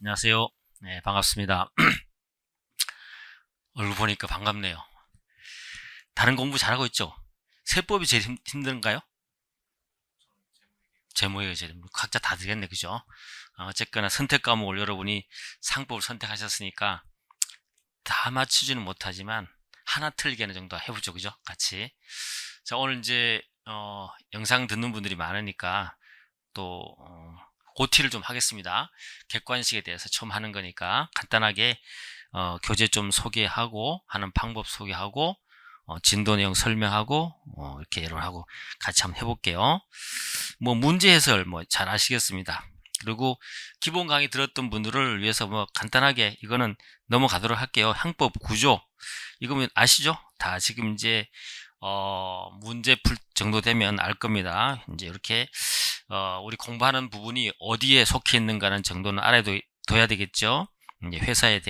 안녕하세요. 네, 반갑습니다. 얼굴 보니까 반갑네요. 다른 공부 잘하고 있죠? 세법이 제일 힘든가요? 제목이 제일 각자 다 되겠네, 그죠? 어쨌거나 선택 과목을 여러분이 상법을 선택하셨으니까 다 맞추지는 못하지만 하나 틀리게 하는 정도 해보죠, 그죠? 같이. 자, 오늘 이제 영상 듣는 분들이 많으니까 또 OT를 좀 하겠습니다. 객관식에 대해서 처음 하는 거니까 간단하게 교재 좀 소개하고 하는 방법 소개하고 진도 내용 설명하고 이렇게 여러분하고 같이 한번 해볼게요. 뭐 문제 해설 뭐 잘 아시겠습니다. 그리고 기본 강의 들었던 분들을 위해서 뭐 간단하게 이거는 넘어가도록 할게요. 항법 구조 이거면 아시죠? 다 지금 이제 문제 풀 정도 되면 알 겁니다. 이제 이렇게 우리 공부하는 부분이 어디에 속해 있는가는 정도는 알아둬야 되겠죠. 이제 회사에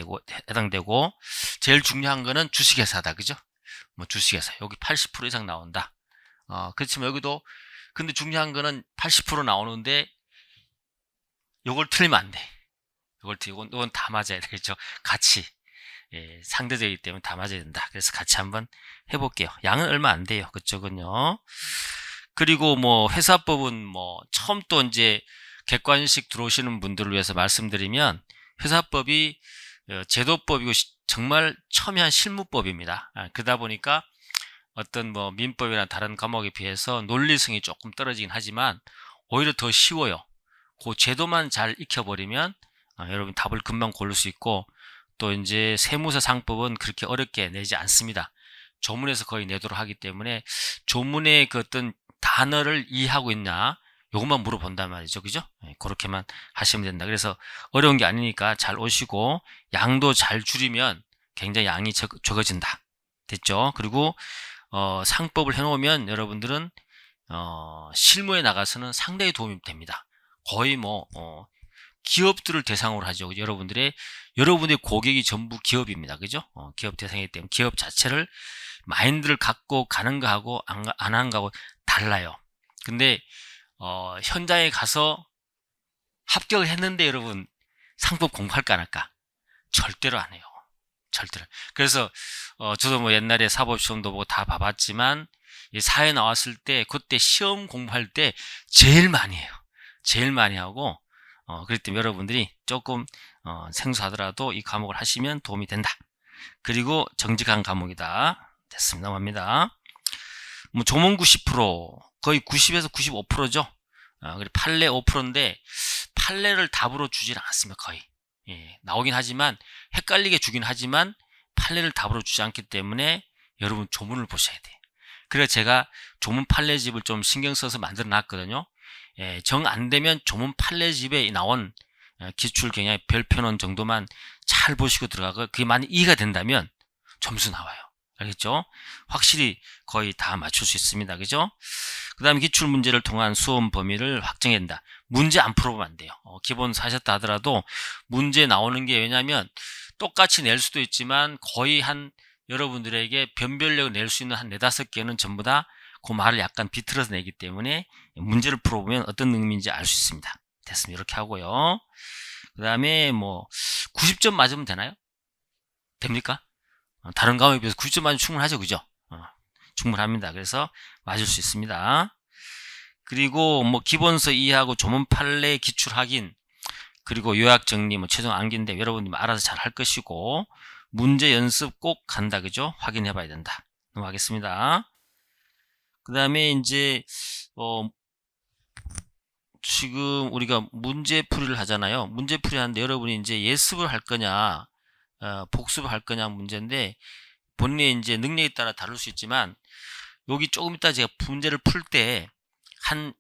해당되고 제일 중요한 거는 주식회사다, 그죠? 뭐 주식회사 여기 80% 이상 나온다. 그렇지만 여기도 근데 중요한 거는 80% 나오는데 요걸 틀리면 안 돼. 이건 다 맞아야 되겠죠. 같이 상대적이기 때문에 다 맞아야 된다. 그래서 같이 한번 해볼게요. 양은 얼마 안 돼요. 그쪽은요. 그리고 뭐 회사법은 뭐 처음 또 이제 객관식 들어오시는 분들을 위해서 말씀드리면 회사법이 제도법이고 정말 첨예한 실무법입니다. 그러다 보니까 어떤 뭐 민법이나 다른 과목에 비해서 논리성이 조금 떨어지긴 하지만 오히려 더 쉬워요. 그 제도만 잘 익혀버리면 여러분 답을 금방 고를 수 있고 또 이제 세무사 상법은 그렇게 어렵게 내지 않습니다. 조문에서 거의 내도록 하기 때문에 조문의 그 어떤 단어를 이해하고 있냐 요것만 물어본단 말이죠. 그죠? 그렇게만 하시면 된다. 그래서 어려운 게 아니니까 잘 오시고 양도 잘 줄이면 굉장히 양이 적어진다. 됐죠? 그리고 상법을 해놓으면 여러분들은 실무에 나가서는 상당히 도움이 됩니다. 거의 뭐 기업들을 대상으로 하죠. 여러분들의 고객이 전부 기업입니다. 그죠? 기업 대상이기 때문에 기업 자체를 마인드를 갖고 가는 거하고 안 하는 거하고 달라요. 근데 현장에 가서 합격을 했는데 여러분 상법 공부할까 안 할까? 절대로 안 해요. 절대로. 그래서 저도 뭐 옛날에 사법시험도 보고 다 봐봤지만 사회 나왔을 때 그때 시험 공부할 때 제일 많이 해요. 제일 많이 하고 그렇기 때문에 여러분들이 조금 생소하더라도 이 과목을 하시면 도움이 된다. 그리고 정직한 과목이다. 됐습니다. 넘어갑니다. 뭐 조문 90% 거의 90에서 95%죠. 그리고 판례 5%인데 판례를 답으로 주질 않습니다. 거의. 나오긴 하지만 헷갈리게 주긴 하지만 판례를 답으로 주지 않기 때문에 여러분 조문을 보셔야 돼. 그래서 제가 조문 판례집을 좀 신경 써서 만들어 놨거든요. 정 안 되면 조문 판례집에 나온 기출 경향 별표는 정도만 잘 보시고 들어가고 그게 많이 이해가 된다면 점수 나와요. 알겠죠? 확실히 거의 다 맞출 수 있습니다. 그죠? 그 다음에 기출 문제를 통한 수험 범위를 확정해야 된다. 문제 안 풀어보면 안 돼요. 기본 사셨다 하더라도 문제 나오는 게 왜냐면 똑같이 낼 수도 있지만 거의 한 여러분들에게 변별력을 낼 수 있는 한 4-5개는 전부 다 그 말을 약간 비틀어서 내기 때문에 문제를 풀어보면 어떤 의미인지 알 수 있습니다. 됐습니다. 이렇게 하고요. 그 다음에 뭐 90점 맞으면 되나요? 됩니까? 다른 과목에 비해서 90점 맞으면 충분하죠. 그죠? 충분합니다. 그래서 맞을 수 있습니다. 그리고 뭐 기본서 이해하고 조문 판례 기출 확인 그리고 요약 정리 뭐 최종 암기인데 여러분이 알아서 잘 할 것이고 문제 연습 꼭 한다. 그죠? 확인해 봐야 된다. 넘어가겠습니다. 그 다음에 이제 지금 우리가 문제풀이를 하잖아요. 문제풀이 하는데 여러분이 이제 예습을 할 거냐 복습을 할 거냐 문제인데 본인의 이제 능력에 따라 다를 수 있지만 여기 조금 이따 제가 문제를 풀 때 한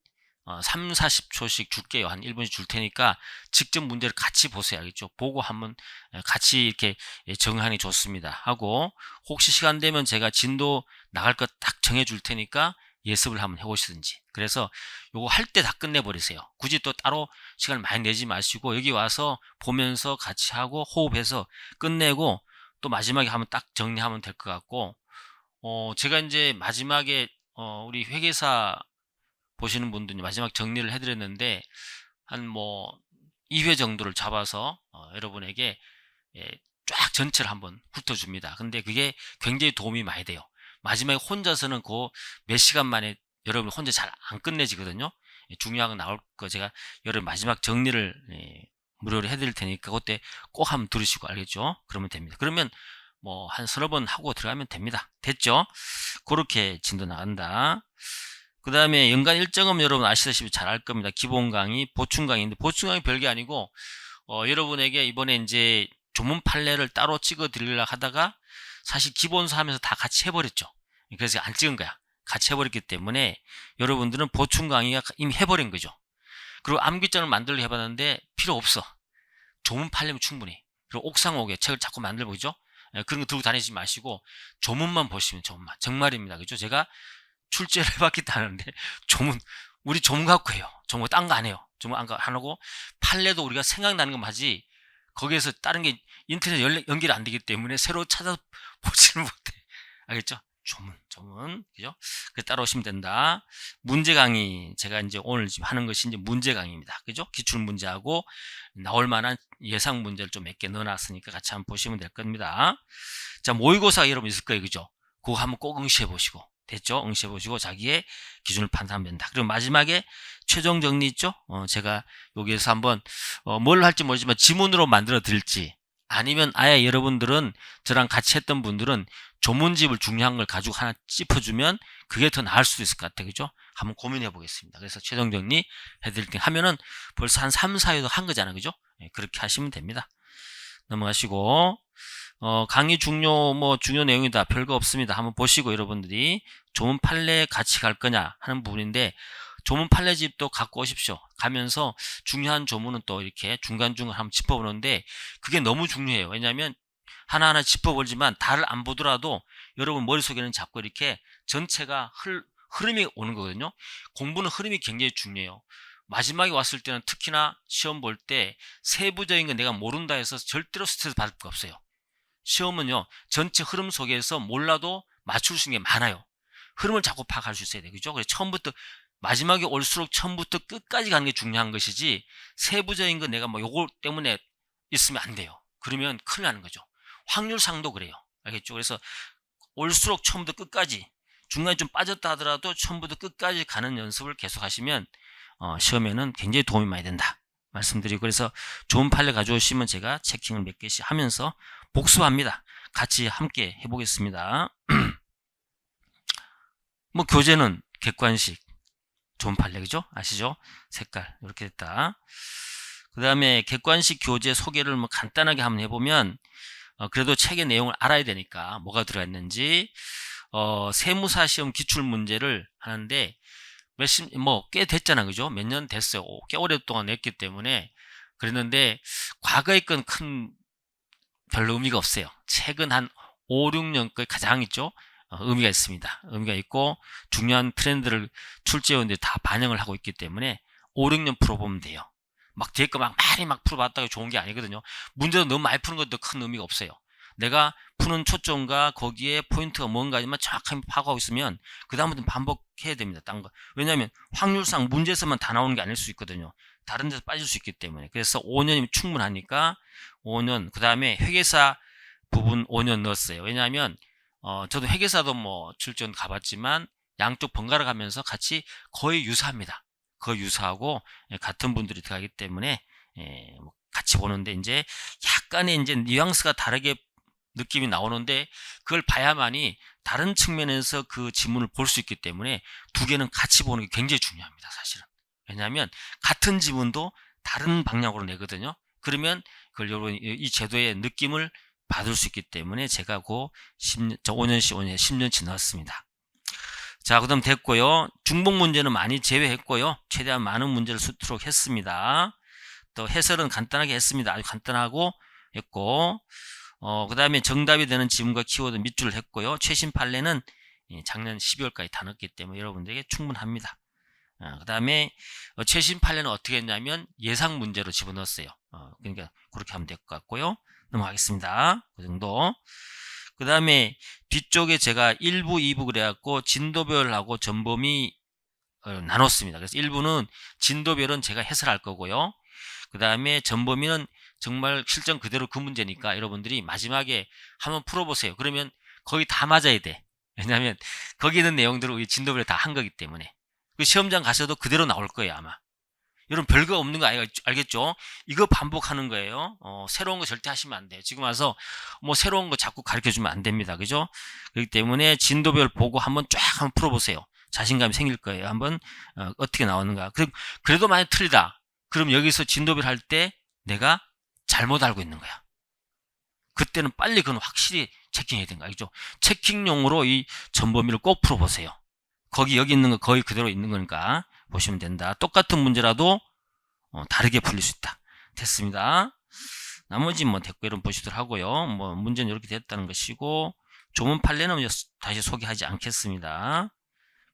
3, 40초씩 줄게요. 한 1분씩 줄 테니까 직접 문제를 같이 보세요. 알겠죠? 보고 한번 같이 이렇게 정하는 게 좋습니다. 하고 혹시 시간 되면 제가 진도 나갈 것 딱 정해 줄 테니까 예습을 한번 해보시든지. 그래서 요거 할 때 다 끝내버리세요. 굳이 또 따로 시간을 많이 내지 마시고 여기 와서 보면서 같이 하고 호흡해서 끝내고 또 마지막에 한번 딱 정리하면 될 것 같고 제가 이제 마지막에 우리 회계사 보시는 분들이 마지막 정리를 해드렸는데 한 뭐 2회 정도를 잡아서 여러분에게 쫙 전체를 한번 훑어줍니다. 근데 그게 굉장히 도움이 많이 돼요. 마지막에 혼자서는 그 몇 시간 만에 여러분 혼자 잘 안 끝내지거든요. 중요한 거 나올 거 제가 여러분 마지막 정리를 무료로 해드릴 테니까 그때 꼭 한번 들으시고 알겠죠? 그러면 됩니다. 그러면 뭐 한 서너 번 하고 들어가면 됩니다. 됐죠? 그렇게 진도 나간다. 그 다음에 연간 일정은 여러분 아시다시피 잘 알 겁니다. 기본 강의, 보충 강의인데 보충 강의 별게 아니고 여러분에게 이번에 이제 조문 판례를 따로 찍어 드리려고 하다가 사실 기본서 하면서 다 같이 해버렸죠. 그래서 안 찍은 거야. 같이 해버렸기 때문에 여러분들은 보충 강의가 이미 해버린 거죠. 그리고 암기장을 만들려 해봤는데 필요 없어. 조문 판례면 충분히. 그리고 옥상 오게 책을 자꾸 만들고 그죠? 그런 거 들고 다니지 마시고 조문만 보시면 조문만. 정말입니다. 그죠? 제가 출제를 해봤기 때문에 조문 우리 조문 갖고 해요. 조문 딴 거 안 해요. 조문 안 하고 판례도 우리가 생각나는 거 하지 거기에서 다른 게 인터넷 연결이 안 되기 때문에 새로 찾아보지는 못해. 알겠죠? 조문, 그죠? 그 따라오시면 된다. 문제 강의, 제가 이제 오늘 지금 하는 것이 이제 문제 강의입니다. 그죠? 기출 문제하고 나올 만한 예상 문제를 좀 몇 개 넣어놨으니까 같이 한번 보시면 될 겁니다. 자, 모의고사 여러분 있을 거예요. 그죠? 그거 한번 꼭 응시해 보시고. 됐죠? 응시해 보시고 자기의 기준을 판단하면 된다. 그리고 마지막에 최종 정리 있죠? 제가 여기에서 한번, 뭘 할지 모르지만 지문으로 만들어 드릴지 아니면 아예 여러분들은 저랑 같이 했던 분들은 조문집을 중요한 걸 가지고 하나 짚어주면 그게 더 나을 수도 있을 것 같아요. 그죠? 한번 고민해 보겠습니다. 그래서 최종 정리 해드릴 때 하면은 벌써 한 3, 4회도 한 거잖아요. 그죠? 그렇게 하시면 됩니다. 넘어가시고, 강의 중요 내용이다. 별거 없습니다. 한번 보시고 여러분들이 조문 판례 같이 갈 거냐 하는 부분인데 조문 판례집도 갖고 오십시오. 가면서 중요한 조문은 또 이렇게 중간중간 한번 짚어보는데 그게 너무 중요해요. 왜냐하면 하나하나 짚어보지만 다를 안 보더라도 여러분 머릿속에는 자꾸 이렇게 전체가 흐름이 오는 거거든요. 공부는 흐름이 굉장히 중요해요. 마지막에 왔을 때는 특히나 시험 볼 때 세부적인 거 내가 모른다 해서 절대로 스트레스 받을 거 없어요. 시험은요 전체 흐름 속에서 몰라도 맞출 수 있는 게 많아요. 흐름을 자꾸 파악할 수 있어야 돼요. 그죠? 그래서 처음부터 마지막에 올수록 처음부터 끝까지 가는 게 중요한 것이지 세부적인 거 내가 뭐 요거 때문에 있으면 안 돼요. 그러면 큰일 나는 거죠. 확률상도 그래요. 알겠죠? 그래서 올수록 처음부터 끝까지 중간에 좀 빠졌다 하더라도 처음부터 끝까지 가는 연습을 계속 하시면 시험에는 굉장히 도움이 많이 된다 말씀드리고 그래서 좋은 판례 가져오시면 제가 체킹을 몇 개씩 하면서 복습합니다. 같이 함께 해보겠습니다. 뭐 교재는 객관식 좋은 판례 그죠? 아시죠? 색깔 이렇게 됐다. 그 다음에 객관식 교재 소개를 뭐 간단하게 한번 해보면 그래도 책의 내용을 알아야 되니까 뭐가 들어있는지 세무사 시험 기출 문제를 하는데 꽤 됐잖아 그죠? 몇 년 됐어요. 꽤 오랫동안 냈기 때문에 그랬는데 과거의 건 별로 의미가 없어요. 최근 한 5, 6년 거 가장 있죠? 의미가 있습니다. 의미가 있고 중요한 트렌드를 출제위원들이 다 반영을 하고 있기 때문에 5, 6년 풀어보면 돼요. 막 뒤에 거 많이 풀어봤다고 좋은 게 아니거든요. 문제도 너무 많이 푸는 것도 큰 의미가 없어요. 내가 푸는 초점과 거기에 포인트가 뭔가지만 정확하게 파악하고 있으면 그 다음부터는 반복해야 됩니다. 딴 거. 왜냐하면 확률상 문제에서만 다 나오는 게 아닐 수 있거든요. 다른 데서 빠질 수 있기 때문에. 그래서 5년이면 충분하니까 5년. 그 다음에 회계사 부분 5년 넣었어요. 왜냐하면 저도 회계사도 뭐 출전 가봤지만 양쪽 번갈아 가면서 같이 거의 유사합니다. 거의 유사하고 같은 분들이 들어가기 때문에 같이 보는데 이제 약간의 이제 뉘앙스가 다르게 느낌이 나오는데 그걸 봐야만이 다른 측면에서 그 지문을 볼 수 있기 때문에 두 개는 같이 보는 게 굉장히 중요합니다. 사실은. 왜냐하면 같은 지문도 다른 방향으로 내거든요. 그러면 그걸 여러분 이 제도의 느낌을 받을 수 있기 때문에 제가 그 5년씩 10년치 넣었습니다. 자, 그 다음 됐고요. 중복 문제는 많이 제외했고요. 최대한 많은 문제를 수두룩 했습니다. 또 해설은 간단하게 했습니다. 아주 간단하고 했고 그 다음에 정답이 되는 지문과 키워드 밑줄을 했고요. 최신 판례는 작년 12월까지 다 넣었기 때문에 여러분들에게 충분합니다. 그 다음에 최신 판례는 어떻게 했냐면 예상 문제로 집어넣었어요. 그러니까 그렇게 하면 될 것 같고요. 넘어가겠습니다. 그 정도. 그 다음에 뒤쪽에 제가 1부, 2부 그래갖고 진도별하고 전범위 나눴습니다. 그래서 1부는 진도별은 제가 해설할 거고요. 그 다음에 전범위는 정말 실전 그대로 그 문제니까 여러분들이 마지막에 한번 풀어보세요. 그러면 거의 다 맞아야 돼. 왜냐하면 거기 있는 내용들을 우리 진도별로 다 한 거기 때문에. 그 시험장 가셔도 그대로 나올 거예요, 아마. 여러분 별거 없는 거 알겠죠? 이거 반복하는 거예요. 새로운 거 절대 하시면 안 돼요. 지금 와서 뭐 새로운 거 자꾸 가르쳐 주면 안 됩니다. 그죠? 그렇기 때문에 진도별 보고 한번 쫙 한번 풀어보세요. 자신감이 생길 거예요. 한번 어떻게 나오는가. 그래도 많이 틀리다. 그럼 여기서 진도별 할 때 내가 잘못 알고 있는 거야. 그때는 빨리 그건 확실히 체킹해야 되는 거 알죠? 체킹용으로 이 전범위를 꼭 풀어보세요. 여기 있는 거 거의 그대로 있는 거니까 보시면 된다. 똑같은 문제라도 다르게 풀릴 수 있다. 됐습니다. 나머지 뭐 됐고 여러분 보시도록 하고요. 뭐 문제는 이렇게 됐다는 것이고 조문 판례는 다시 소개하지 않겠습니다.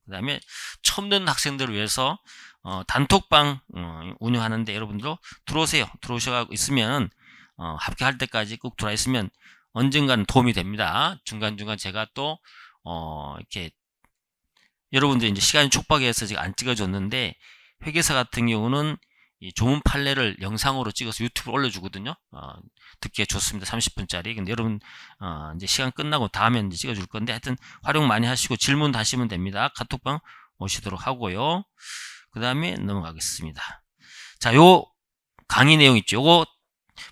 그 다음에 처음 듣는 학생들을 위해서 단톡방 운영하는데 여러분들 들어오세요. 들어오셔서 있으면 합격할 때까지 꼭 들어와 있으면 언젠가는 도움이 됩니다. 중간중간 제가 또 이렇게 여러분들 이제 시간이 촉박해서 제가 안 찍어줬는데 회계사 같은 경우는 이 조문 판례를 영상으로 찍어서 유튜브에 올려주거든요. 듣기에 좋습니다. 30분짜리. 근데 여러분 이제 시간 끝나고 다음에 이제 찍어줄 건데 하여튼 활용 많이 하시고 질문 하시면 됩니다. 카톡방 오시도록 하고요. 그 다음에 넘어가겠습니다. 자, 요 강의 내용 있죠. 요거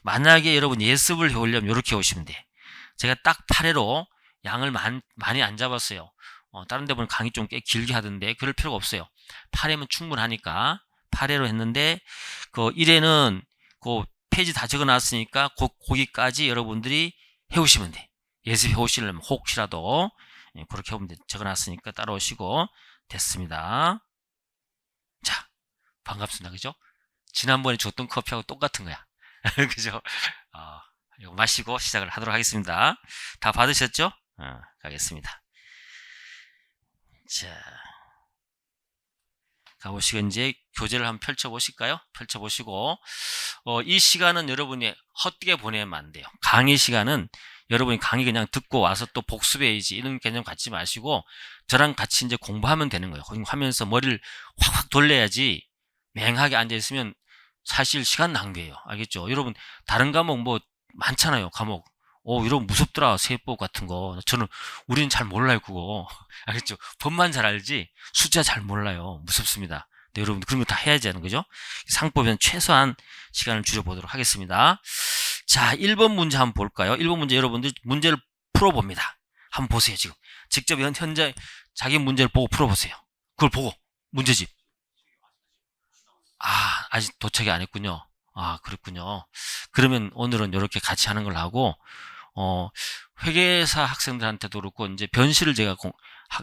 만약에 여러분 예습을 해오려면 이렇게 오시면 돼. 제가 딱 8회로 양을 많이 안 잡았어요. 다른 데 보면 강의 좀 꽤 길게 하던데 그럴 필요가 없어요. 8회면 충분하니까 8회로 했는데 그 1회는 그 페이지 다 적어놨으니까 거기까지 여러분들이 해오시면 돼. 예습해 오시려면 혹시라도 그렇게 하면 돼. 적어놨으니까 따라오시고 됐습니다. 자, 반갑습니다. 그죠? 지난번에 줬던 커피하고 똑같은 거야. 그죠? 이거 마시고 시작을 하도록 하겠습니다. 다 받으셨죠? 가겠습니다. 자, 가보시고 이제 교재를 한번 펼쳐보실까요? 펼쳐보시고 이 시간은 여러분이 헛되게 보내면 안 돼요. 강의 시간은 여러분이 강의 그냥 듣고 와서 또 복습해야지 이런 개념 갖지 마시고 저랑 같이 이제 공부하면 되는 거예요. 하면서 머리를 확확 돌려야지 맹하게 앉아있으면 사실 시간 낭비예요. 알겠죠? 여러분 다른 과목 뭐 많잖아요. 과목. 이러면 무섭더라. 세법 같은 거. 우리는 잘 몰라요, 그거. 알겠죠? 법만 잘 알지, 숫자 잘 몰라요. 무섭습니다. 네, 여러분, 그런 거 다 해야지 하는 거죠? 상법에는 최소한 시간을 줄여보도록 하겠습니다. 자, 1번 문제 한번 볼까요? 1번 문제 여러분들 문제를 풀어봅니다. 한번 보세요, 지금. 직접 현재 자기 문제를 보고 풀어보세요. 그걸 보고, 문제집. 아직 도착이 안 했군요. 그렇군요. 그러면 오늘은 이렇게 같이 하는 걸 하고, 회계사 학생들한테도 그렇고, 이제 변실을 제가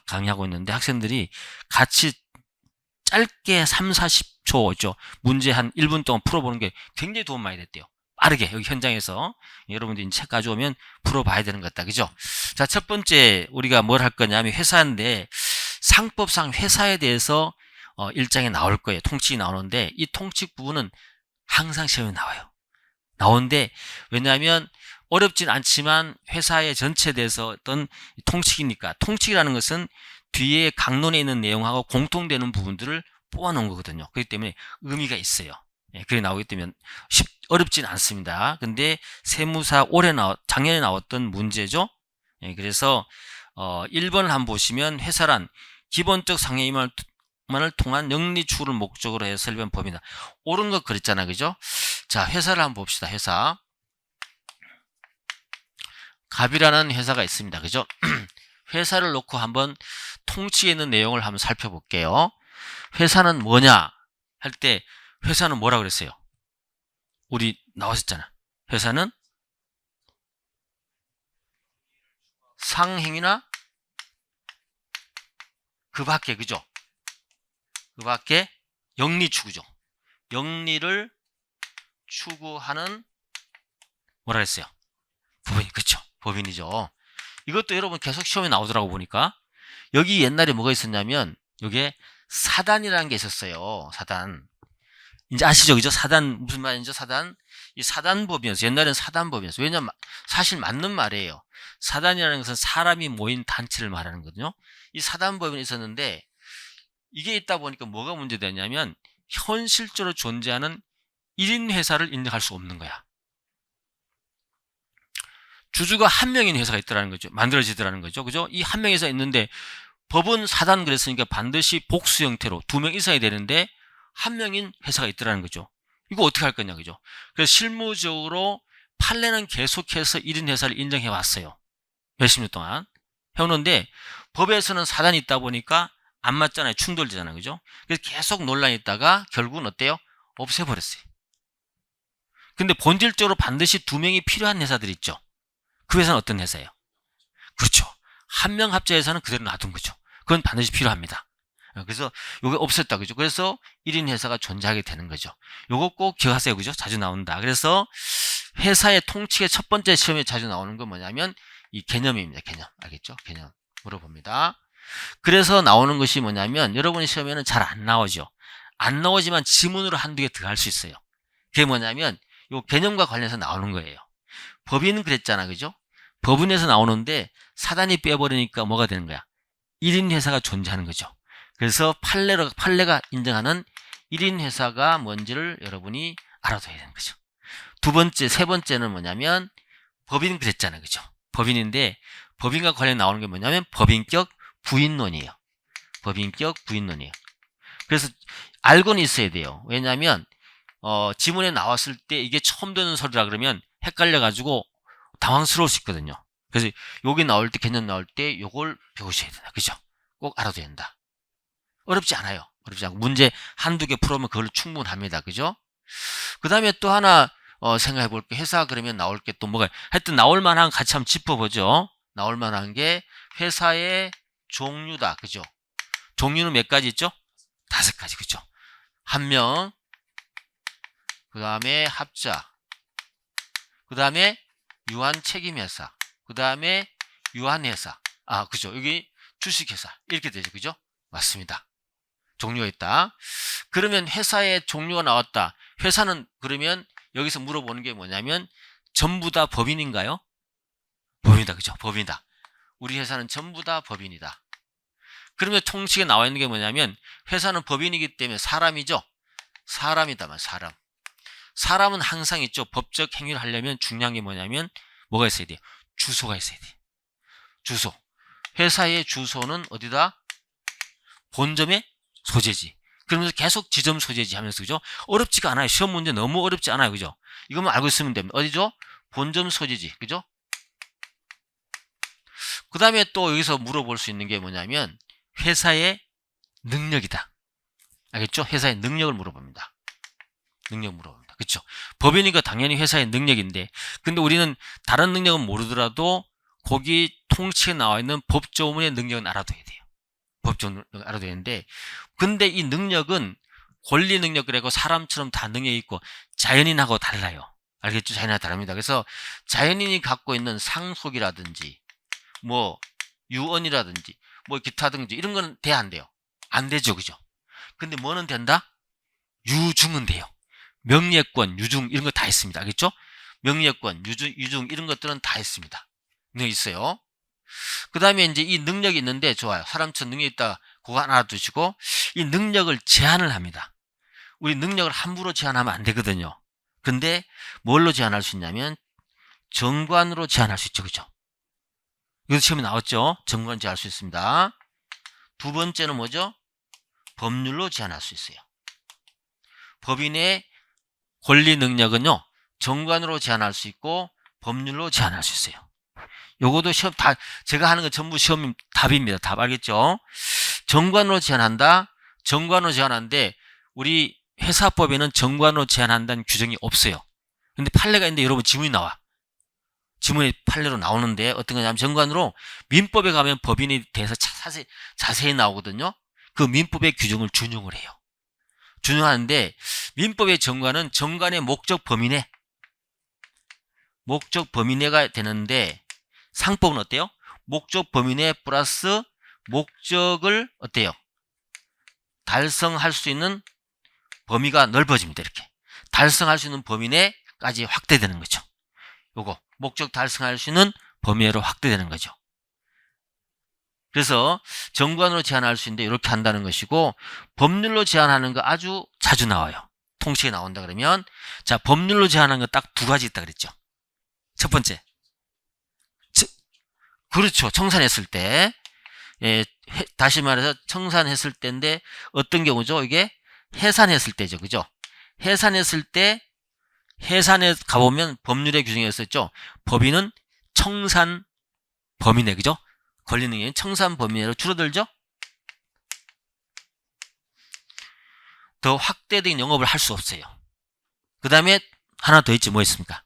강의하고 있는데, 학생들이 같이 짧게 3, 40초, 있죠. 문제 한 1분 동안 풀어보는 게 굉장히 도움 많이 됐대요. 빠르게, 여기 현장에서. 여러분들이 책 가져오면 풀어봐야 되는 것 같다. 그죠? 자, 첫 번째, 우리가 뭘 할 거냐면, 회사인데, 상법상 회사에 대해서 일장에 나올 거예요. 통칙이 나오는데, 이 통칙 부분은 항상 시험에 나와요. 나오는데, 왜냐하면, 어렵진 않지만 회사의 전체에 대해서 어떤 통칙이니까, 통칙이라는 것은 뒤에 강론에 있는 내용하고 공통되는 부분들을 뽑아놓은 거거든요. 그렇기 때문에 의미가 있어요. 그게 나오기 때문에 어렵진 않습니다. 근데 세무사 작년에 나왔던 문제죠. 그래서 1번을 한번 보시면 회사란 기본적 상해이만을 통한 영리 추구를 목적으로 해서 설립한 법이다. 옳은 거 그랬잖아, 그죠? 자, 회사를 한번 봅시다. 회사. 갑이라는 회사가 있습니다. 그죠? 회사를 놓고 한번 통치에 있는 내용을 한번 살펴볼게요. 회사는 뭐냐 할 때 회사는 뭐라 그랬어요? 우리 나왔었잖아. 회사는 상행위나 그 밖에, 그죠? 그 밖에 영리 추구죠. 영리를 추구하는 뭐라 그랬어요? 법인, 그쵸? 법인이죠. 이것도 여러분 계속 시험에 나오더라고 보니까. 여기 옛날에 뭐가 있었냐면 이게 사단이라는 게 있었어요. 사단. 이제 아시죠? 그죠? 사단 무슨 말인지 사단? 이 사단법이었어요. 옛날에는 사단법이었어요. 왜냐면 사실 맞는 말이에요. 사단이라는 것은 사람이 모인 단체를 말하는 거거든요. 이 사단법이 있었는데 이게 있다 보니까 뭐가 문제되냐면 현실적으로 존재하는 1인 회사를 인정할 수 없는 거야. 주주가 한 명인 회사가 있더라는 거죠. 만들어지더라는 거죠. 그죠? 이 한 명 회사 있는데 법은 사단 그랬으니까 반드시 복수 형태로 2명 이상이 되는데 한 명인 회사가 있더라는 거죠. 이거 어떻게 할 거냐, 그죠? 그래서 실무적으로 판례는 계속해서 1인 회사를 인정해 왔어요. 몇십 년 동안 해오는데 법에서는 사단이 있다 보니까 안 맞잖아요. 충돌되잖아요. 그죠? 그래서 계속 논란이 있다가 결국은 어때요? 없애버렸어요. 근데 본질적으로 반드시 2명이 필요한 회사들이 있죠. 그 회사는 어떤 회사예요? 그렇죠. 한 명 합자회사는 그대로 놔둔 거죠. 그건 반드시 필요합니다. 그래서 요게 없었다, 그죠? 그래서 1인 회사가 존재하게 되는 거죠. 요거 꼭 기억하세요, 그죠? 자주 나온다. 그래서 회사의 통치의 첫 번째 시험에 자주 나오는 건 뭐냐면 이 개념입니다. 개념. 알겠죠? 개념 물어봅니다. 그래서 나오는 것이 뭐냐면 여러분의 시험에는 잘 안 나오죠. 안 나오지만 지문으로 한두 개 더 할 수 있어요. 그게 뭐냐면 요 개념과 관련해서 나오는 거예요. 법인은 그랬잖아, 그죠? 법인에서 나오는데 사단이 빼버리니까 뭐가 되는 거야? 1인 회사가 존재하는 거죠. 그래서 판례가 인정하는 1인 회사가 뭔지를 여러분이 알아둬야 되는 거죠. 세 번째는 뭐냐면 법인 그랬잖아요, 그죠? 법인인데 법인과 관련 나오는 게 뭐냐면 법인격 부인론이에요. 법인격 부인론이에요. 그래서 알고는 있어야 돼요. 왜냐하면 지문에 나왔을 때 이게 처음 듣는 소리라 그러면 헷갈려가지고 당황스러울 수 있거든요. 그래서 여기 나올 때, 개념 나올 때 요걸 배우셔야 된다. 그죠? 꼭 알아둬야 된다. 어렵지 않아요. 어렵지 않고 문제 한두 개 풀으면 그걸로 충분합니다. 그죠? 그 다음에 또 하나 생각해 볼게요. 회사 그러면 나올 게 또 뭐가 하여튼 나올 만한 같이 한번 짚어보죠. 나올 만한 게 회사의 종류다. 그죠? 종류는 몇 가지 있죠? 5가지. 그죠? 한 명, 그 다음에 합자, 그 다음에 유한 책임회사, 그 다음에 유한회사. 그죠? 여기 주식회사. 이렇게 되죠. 그죠? 맞습니다. 종류가 있다. 그러면 회사의 종류가 나왔다. 회사는 그러면 여기서 물어보는 게 뭐냐면 전부 다 법인인가요? 법인이다. 그죠? 법인이다. 우리 회사는 전부 다 법인이다. 그러면 통식에 나와 있는 게 뭐냐면 회사는 법인이기 때문에 사람이죠. 사람이다만 사람. 사람은 항상 있죠. 법적 행위를 하려면 중요한 게 뭐냐면 뭐가 있어야 돼요? 주소가 있어야 돼요. 주소. 회사의 주소는 어디다? 본점의 소재지. 그러면서 계속 지점 소재지 하면서, 그죠? 어렵지가 않아요. 시험 문제 너무 어렵지 않아요. 그죠? 이것만 알고 있으면 됩니다. 어디죠? 본점 소재지. 그죠? 그 다음에 또 여기서 물어볼 수 있는 게 뭐냐면 회사의 능력이다. 알겠죠? 회사의 능력을 물어봅니다. 능력 물어봅니다. 그렇죠? 법인이니까 당연히 회사의 능력인데 근데 우리는 다른 능력은 모르더라도 거기 통치에 나와 있는 법조문의 능력은 알아둬야 돼요. 법조문을 알아둬야 되는데 근데 이 능력은 권리 능력 그래고 사람처럼 다 능력이 있고 자연인하고 달라요. 알겠죠? 자연인하고 다릅니다. 그래서 자연인이 갖고 있는 상속이라든지 뭐 유언이라든지 뭐 기타 등지 이런 거는 돼 안 돼요? 안 되죠. 그죠? 근데 뭐는 된다? 유중은 돼요. 명예권, 유중 이런 거 다 있습니다. 알겠죠? 명예권, 유중 이런 것들은 다 있습니다. 능력이 있어요. 그 다음에 이제 이 능력이 있는데 좋아요. 사람처럼 능력이 있다. 그거 하나 두시고 이 능력을 제한을 합니다. 우리 능력을 함부로 제한하면 안 되거든요. 근데 뭘로 제한할 수 있냐면 정관으로 제한할 수 있죠. 그죠? 이거 시험에 나왔죠? 정관 제한할 수 있습니다. 두 번째는 뭐죠? 법률로 제한할 수 있어요. 법인의 권리 능력은요, 정관으로 제한할 수 있고, 법률로 제한할 수 있어요. 요것도 시험 다, 제가 하는 거 전부 시험 답입니다. 답 알겠죠? 정관으로 제한한다? 정관으로 제한하는데, 우리 회사법에는 정관으로 제한한다는 규정이 없어요. 근데 판례가 있는데 여러분 지문이 나와. 지문이 판례로 나오는데, 어떤 거냐면 정관으로 민법에 가면 법인에 대해서 자세히 나오거든요. 그 민법의 규정을 준용을 해요. 준용하는데 민법의 정관은 정관의 목적 범위내가 되는데 상법은 어때요? 목적 범위내 플러스 목적을 어때요? 달성할 수 있는 범위가 넓어집니다. 이렇게 달성할 수 있는 범위내까지 확대되는 거죠. 요거 목적 달성할 수 있는 범위내로 확대되는 거죠. 그래서 정관으로 제한할 수 있는데 이렇게 한다는 것이고 법률로 제한하는 거 아주 자주 나와요. 통치에 나온다 그러면, 자, 법률로 제한한 거 딱 두 가지 있다 그랬죠. 첫 번째. 그렇죠. 청산했을 때. 예, 다시 말해서 청산했을 때인데 어떤 경우죠? 이게 해산했을 때죠. 그죠? 해산했을 때 해산에 가보면 법률의 규정에 있었죠. 법인은 청산 범위내. 그죠? 걸리는 게 청산 범위내로 줄어들죠? 더 확대된 영업을 할 수 없어요. 그 다음에 하나 더 있지. 뭐 있습니까?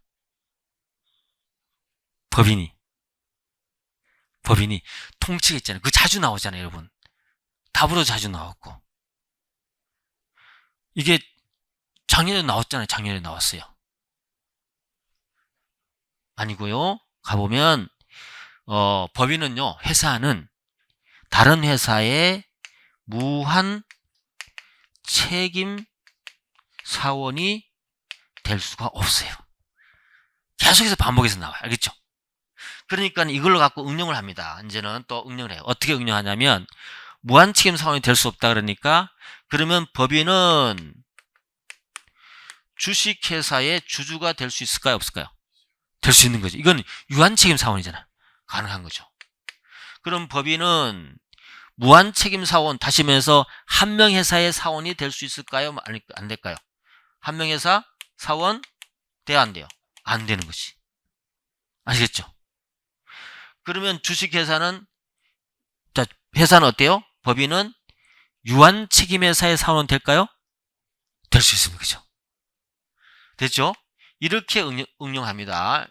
법인이 통치가 있잖아요. 그거 자주 나오잖아요, 여러분. 답으로 자주 나왔고. 이게 작년에 나왔잖아요. 작년에 나왔어요. 아니고요. 가보면 법인은요, 회사는 다른 회사의 무한 책임 사원이 될 수가 없어요. 계속해서 반복해서 나와요. 알겠죠? 그러니까 이걸로 갖고 응용을 합니다. 이제는 또 응용을 해요. 어떻게 응용하냐면 무한 책임 사원이 될 수 없다 그러니까 그러면 법인은 주식회사의 주주가 될 수 있을까요? 없을까요? 될 수 있는 거죠. 이건 유한 책임 사원이잖아. 가능한 거죠. 그럼 법인은 무한 책임 사원, 다시 말해서 한 명 회사의 사원이 될 수 있을까요? 안 될까요? 한 명 회사 사원 돼야 안 돼요? 안 되는 것이. 아시겠죠? 그러면 주식회사는, 자, 회사는 어때요? 법인은 유한 책임회사의 사원은 될까요? 될 수 있습니다. 그죠? 됐죠? 이렇게 응용합니다.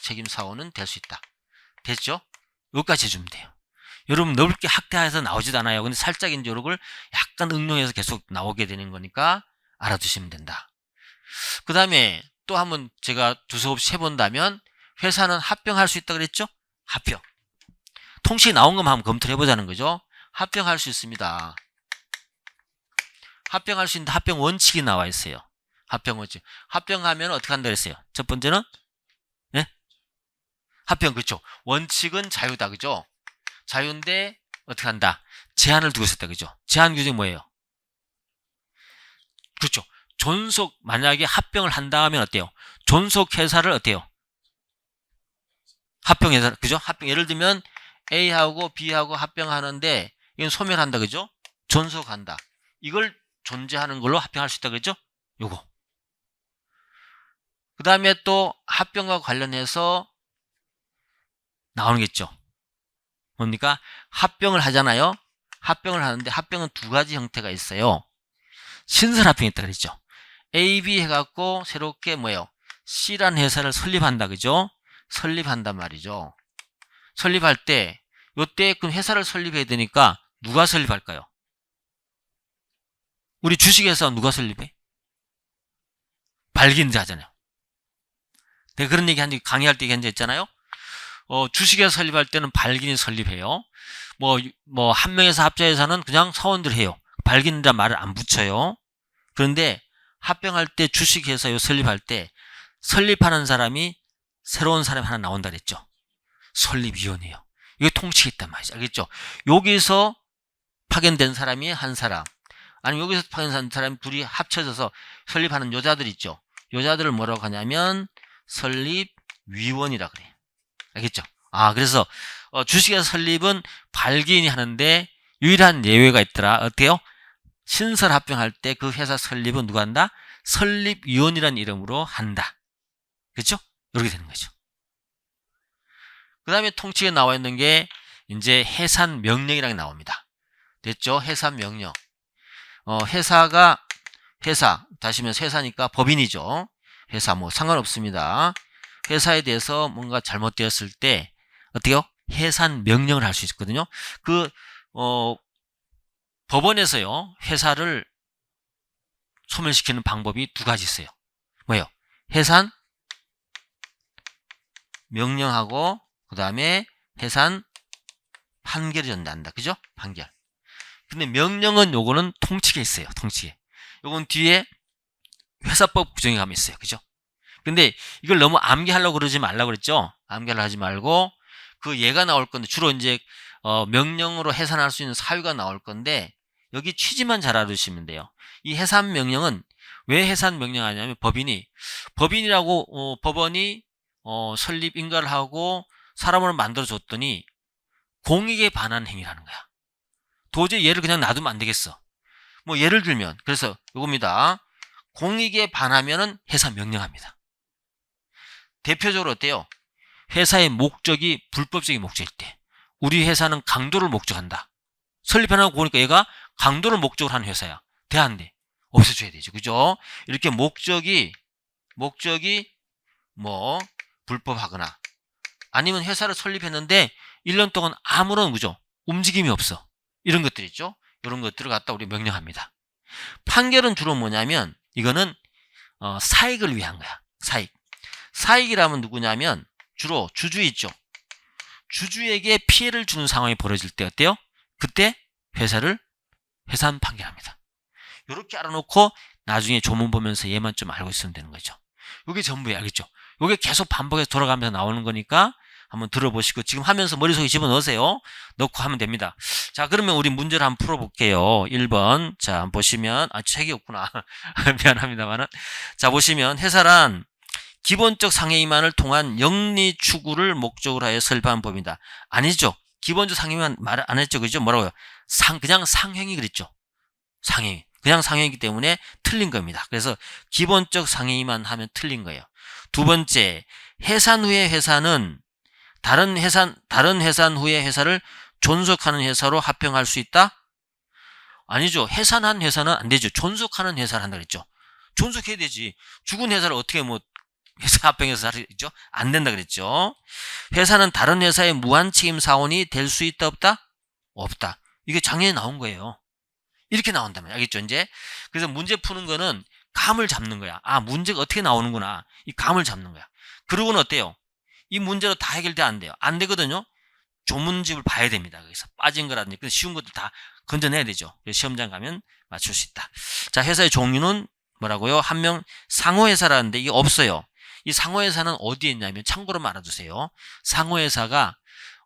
책임사원은 될 수 있다. 됐죠? 여기까지 해주면 돼요. 여러분 넓게 확대해서 나오지도 않아요. 근데 살짝 이제 요걸 약간 응용해서 계속 나오게 되는 거니까 알아두시면 된다. 그 다음에 또 한번 제가 두서없이 해본다면 회사는 합병할 수 있다 그랬죠? 합병. 통치에 나온 것만 한번 검토를 해보자는 거죠. 합병할 수 있습니다. 합병할 수 있는데 합병 원칙이 나와 있어요. 합병 원칙. 합병하면 어떻게 한다 그랬어요? 첫 번째는 네? 합병. 그렇죠. 원칙은 자유다. 그죠? 자유인데 어떻게 한다? 제한을 두고 있었다. 그죠? 제한 규정이 뭐예요? 그렇죠. 존속, 만약에 합병을 한다 하면 어때요? 존속 회사를 어때요? 합병 회사, 그죠? 합병, 예를 들면 A하고 B하고 합병하는데 이건 소멸한다. 그죠? 존속한다. 이걸 존재하는 걸로 합병할 수 있다. 그죠? 요거. 그 다음에 또 합병과 관련해서 나오는 게 있죠. 뭡니까? 합병을 하잖아요. 합병을 하는데 합병은 두 가지 형태가 있어요. 신설합병이 있다 그랬죠. A, B 해갖고 새롭게 뭐예요? C라는 회사를 설립한다. 그죠? 설립한단 말이죠. 설립할 때 요때 그 회사를 설립해야 되니까 누가 설립할까요? 우리 주식회사 누가 설립해? 발기인자 하잖아요. 내가 그런 얘기 강의할 때 얘기한 적 있잖아요. 주식회사 설립할 때는 발기인이 설립해요. 한 명에서 합자회사는 그냥 사원들 해요. 발기인이란 말을 안 붙여요. 그런데 합병할 때 주식회사 설립할 때 설립하는 사람이 새로운 사람이 하나 나온다 그랬죠. 설립위원회요. 이게 통치가 있단 말이죠. 알겠죠? 여기서 파견된 사람이 한 사람, 아니면 여기서 파견된 사람이 둘이 합쳐져서 설립하는 여자들 있죠. 여자들을 뭐라고 하냐면 설립위원이라 그래요. 알겠죠? 그래서 주식회사 설립은 발기인이 하는데 유일한 예외가 있더라. 어때요? 신설 합병할 때 그 회사 설립은 누가 한다? 설립위원이라는 이름으로 한다. 그렇죠? 이렇게 되는 거죠. 그 다음에 통치에 나와 있는 게 이제 해산 명령이라는 게 나옵니다. 됐죠? 해산 명령. 회사, 다시 말해서 회사니까 법인이죠. 회사 상관없습니다. 회사에 대해서 뭔가 잘못되었을 때 어때요? 해산 명령을 할 수 있거든요. 법원에서요, 회사를 소멸시키는 방법이 두 가지 있어요. 뭐예요? 해산 명령하고 그 다음에 해산 판결이 전달한다. 그죠? 판결. 근데 명령은 요거는 통치에 있어요. 통치에. 요건 뒤에 회사법 규정에 가면 있어요. 그죠? 근데 이걸 너무 암기하려고 그러지 말라고 그랬죠? 암기하려고 하지 말고 그 예가 나올 건데 주로 이제 명령으로 해산할 수 있는 사유가 나올 건데 여기 취지만 잘 알아두시면 돼요. 이 해산 명령은 왜 해산 명령하냐면 법원이 설립 인가를 하고 사람을 만들어 줬더니 공익에 반한 행위를 하는 거야. 도저히 얘를 그냥 놔두면 안 되겠어. 뭐 예를 들면 그래서 이겁니다. 공익에 반하면은 해산 명령합니다. 대표적으로 어때요? 회사의 목적이 불법적인 목적일 때, 우리 회사는 강도를 목적한다. 설립해놓고 보니까 얘가 강도를 목적으로 하는 회사야. 돼 안 돼? 없애줘야 되죠. 그죠? 이렇게 목적이 뭐 불법하거나 아니면 회사를 설립했는데 1년 동안 아무런 그죠? 움직임이 없어. 이런 것들 있죠? 이런 것들을 갖다 우리 명령합니다. 판결은 주로 뭐냐면 이거는 사익을 위한 거야. 사익이라면 누구냐면 주로 주주 있죠. 주주에게 피해를 주는 상황이 벌어질 때 어때요? 그때 회사를 해산 판결합니다. 이렇게 알아놓고 나중에 조문 보면서 얘만 좀 알고 있으면 되는 거죠. 이게 전부야. 알겠죠? 이게 계속 반복해서 돌아가면서 나오는 거니까 한번 들어보시고 지금 하면서 머릿속에 집어넣으세요. 넣고 하면 됩니다. 자, 그러면 우리 문제를 한번 풀어볼게요. 1번. 자, 보시면 책이 없구나. 미안합니다만은. 자, 보시면 회사란 기본적 상해이만을 통한 영리 추구를 목적으로 하여 설립한 법이다. 아니죠. 기본적 상해이만 말 안 했죠. 그죠? 뭐라고요? 그냥 상행이 그랬죠. 상행. 그냥 상행이기 때문에 틀린 겁니다. 그래서 기본적 상해이만 하면 틀린 거예요. 두 번째, 해산 후에 회사는 다른 해산 후에 회사를 존속하는 회사로 합병할 수 있다? 아니죠. 해산한 회사는 안 되죠. 존속하는 회사를 한다 그랬죠. 존속해야 되지. 죽은 회사를 어떻게 뭐 회사 합병해서 하죠? 안 된다 그랬죠. 회사는 다른 회사의 무한 책임 사원이 될 수 있다 없다? 없다. 이게 작년에 나온 거예요. 이렇게 나온다면 알겠죠? 이제 그래서 문제 푸는 거는 감을 잡는 거야. 아, 문제가 어떻게 나오는구나. 이 감을 잡는 거야. 그러고는 어때요? 이 문제로 다 해결돼 안 돼요. 안 되거든요. 조문집을 봐야 됩니다. 그래서 빠진 거라든지 쉬운 것들 다 건져내야 되죠. 시험장 가면 맞출 수 있다. 자, 회사의 종류는 뭐라고요? 한 명 상호회사라는데 이게 없어요. 이 상호회사는 어디에 있냐면 참고로 알아두세요. 상호회사가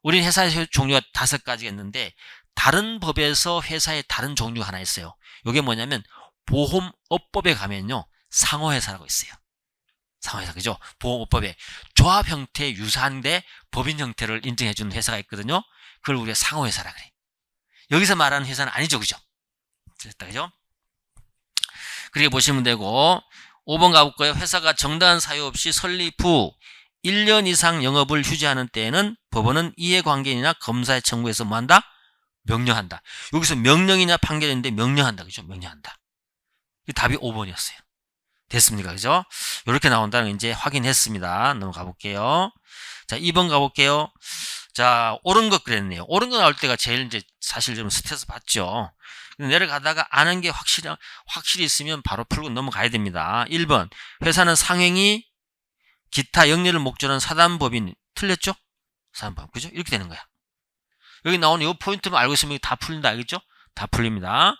우리 회사의 종류가 5가지가 있는데 다른 법에서 회사의 다른 종류가 하나 있어요. 이게 뭐냐면 보험업법에 가면요 상호회사라고 있어요. 상호회사 그죠? 보험업법에 조합 형태에 유사한데 법인 형태를 인정해주는 회사가 있거든요. 그걸 우리가 상호회사라 그래. 여기서 말하는 회사는 아니죠, 그죠? 됐다, 그죠? 그렇게 보시면 되고 5번 가볼까요? 회사가 정당한 사유 없이 설립 후 1년 이상 영업을 휴지하는 때에는 법원은 이해관계인이나 검사에 청구해서 뭐한다? 명령한다. 여기서 명령이냐 판결인데 명령한다. 그죠? 명령한다. 답이 5번이었어요. 됐습니까? 그죠? 이렇게 나온다는 거 이제 확인했습니다. 넘어가 볼게요. 자, 2번 가볼게요. 자, 옳은 것 그랬네요. 옳은 거 나올 때가 제일 이제 사실 좀 스트레스 받죠. 내려가다가 아는 게 확실히 있으면 바로 풀고 넘어가야 됩니다. 1번. 회사는 상행이 기타 영리를 목적으로 하는 사단법인 틀렸죠? 사단법. 그죠? 이렇게 되는 거야. 여기 나오는 이 포인트만 알고 있으면 다 풀린다. 알겠죠? 다 풀립니다.